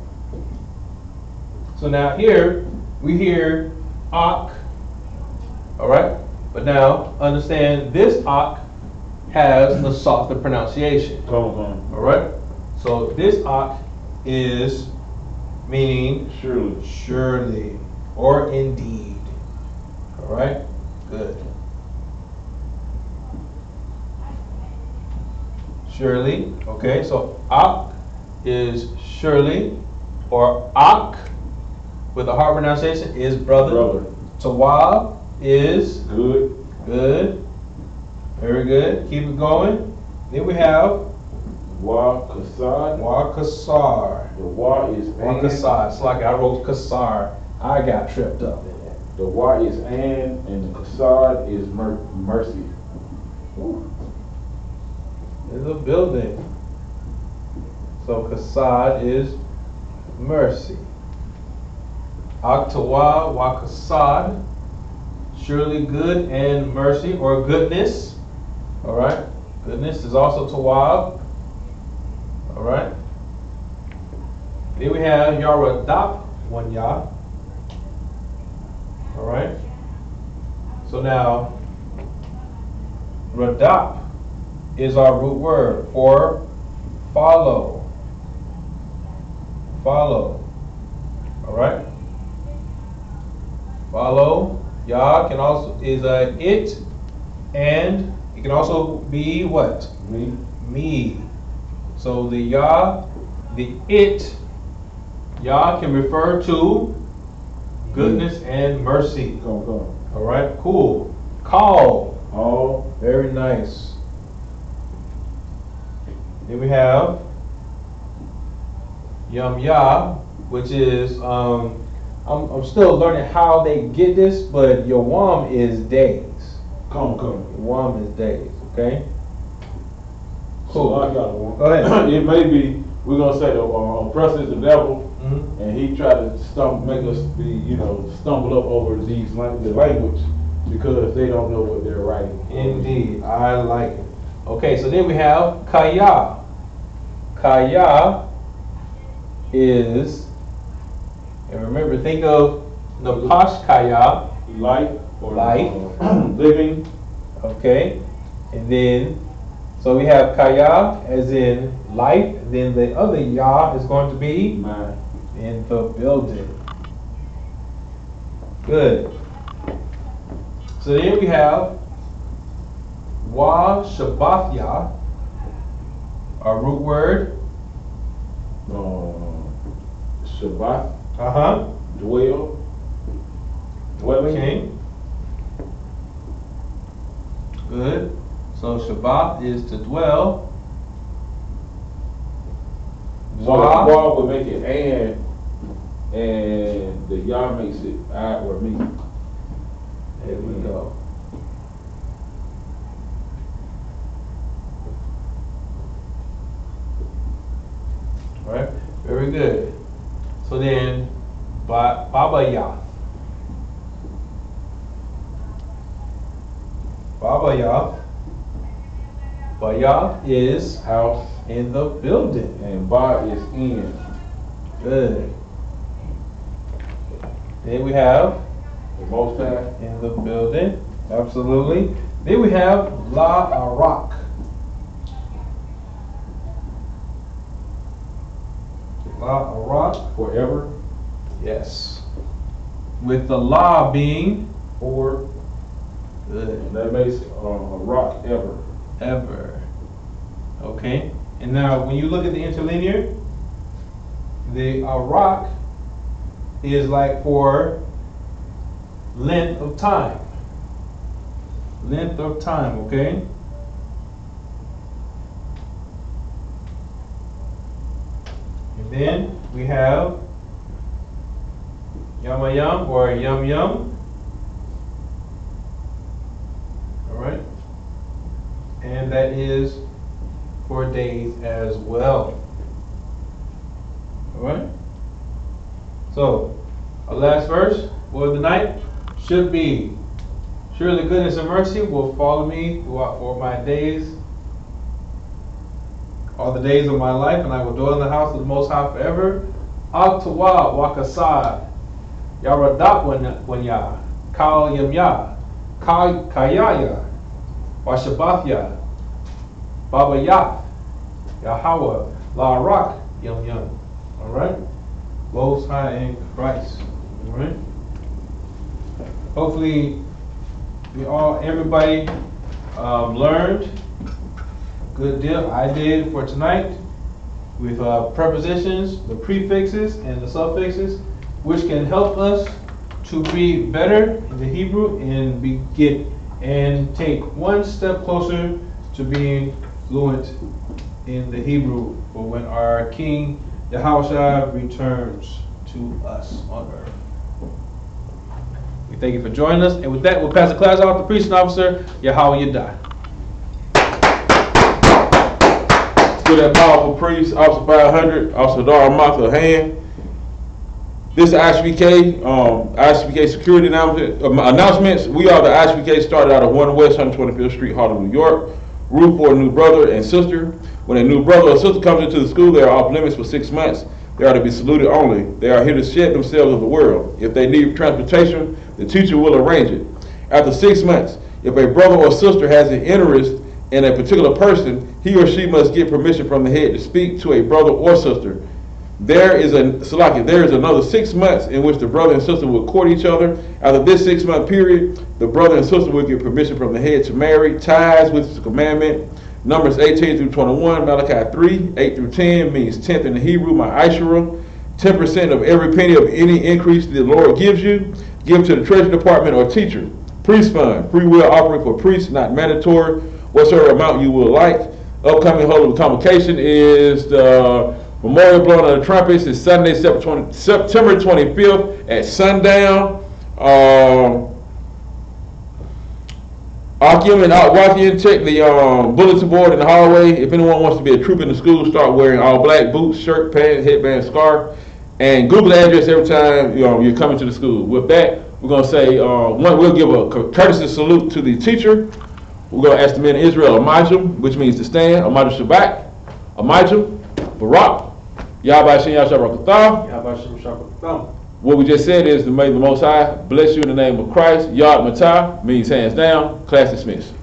So now here we hear Ak, all right? But now understand this Ak has the softer pronunciation. All right? So this Ak is meaning surely, or indeed. All right? Good. Surely, okay, so Ak is surely, or Ak with a hard pronunciation is brother. Tawab is good. Good. Very good. Keep it going. Then we have Wa Kasad. Wa Kasar. The Wa is Wa Kasar. It's like I wrote Kasar. I got tripped up in that. The Wa is and the Kasad is mercy. There's a building. So Kasad is mercy. Aktawa wa Kasad, surely good and mercy, or goodness. All right. Goodness is also Tawab. All right. Then we have Yaradap Wanya. All right. So now, Radap is our root word for follow. Follow. All right. Follow. Yah can also is a it, and it can also be what? Me. So the Yah, the it, Yah can refer to goodness and mercy. All right, cool. Call. Oh, very nice. Then we have Yum Yah, which is I'm still learning how they get this, but Yawam is days. Yawam is days. Okay. Cool. So I got one. Go ahead. It may be we're gonna say the oppressor is the devil, and he tried to make us stumble up over the language because they don't know what they're writing. Indeed, I like it. Okay, so then we have Kaya. Kaya is, and remember, think of Napash Kaya, life or life, living. Okay, and then so we have Kaya as in life. Then the other Yah is going to be man in the building. Good. So then we have Wa Shabathya, our root word. Shabbat. Dwelling. Okay. Good. So Shabbat is to dwell. So the Wa would make it and the Yah makes it I or me. There we go. All right. Very good. So then, Babayath. Babayath. Bayath is house in the building. And Ba is in. Good. Then we have the Most High in the building. Absolutely. Then we have La Arak. La Arak. forever. Yes. With the La being For good. and that makes a rock ever. Ever. Okay. And now when you look at the interlinear, the Arak is like for length of time. Length of time, okay? And then we have Yamayam or Yum Yum. Alright? And that is for days as well. Alright? So, our last verse for the night should be, surely goodness and mercy will follow me throughout all my days, all the days of my life, and I will dwell in the house of the Most High forever. Aktawa wakasad, yaradap wanya, kal yamya, kayaya, washabathya, babayah, Yahweh, la rak, yum yum. Alright? Most High in Christ. Alright? Hopefully, everybody learned a good deal. I did for tonight with prepositions, the prefixes, and the suffixes, which can help us to read better in the Hebrew and take one step closer to being fluent in the Hebrew for when our King Yahushua returns to us on earth. We thank you for joining us, and with that, we'll pass the class off to Preaching Officer Yahweh Yadai. To that powerful priest, Officer 500, Officer Dar Martha Hand. This is I.S.U.P.K. I.S.U.P.K. security announcements. We are the I.S.U.P.K. started out of 1 West 125th Street, Harlem, New York. Rule for a new brother and sister. When a new brother or sister comes into the school, they are off limits for 6 months. They are to be saluted only. They are here to shed themselves of the world. If they need transportation, the teacher will arrange it. After 6 months, if a brother or sister has an interest in a particular person, he or she must get permission from the head to speak to a brother or sister. There is another 6 months in which the brother and sister will court each other. After this 6 month period, the brother and sister will get permission from the head to marry. Tithes, which is a commandment. Numbers 18 through 21, Malachi 3, 8 through 10 means 10th in the Hebrew, ma'ashara. 10% of every penny of any increase the Lord gives you, give to the treasury department or teacher. Priest fund, free will offering for priests, not mandatory. Whatsoever amount you will like. Upcoming holy convocation is the memorial blowing of the trumpets is Sunday, September 25th at sundown. Akim and Wakian, check the bulletin board in the hallway. If anyone wants to be a troop in the school, start wearing all black boots, shirt, pants, headband, scarf, and Google the address every time you're coming to the school. With that, we're going to say, we'll give a courtesy salute to the teacher. We're going to ask the men of Israel, Amajim, which means to stand, Amadu Shabbat, Amajim, Barak, Yahweh Shem Yahshua. What we just said is, may the Most High bless you in the name of Christ. Yad Matah means hands down. Class dismissed.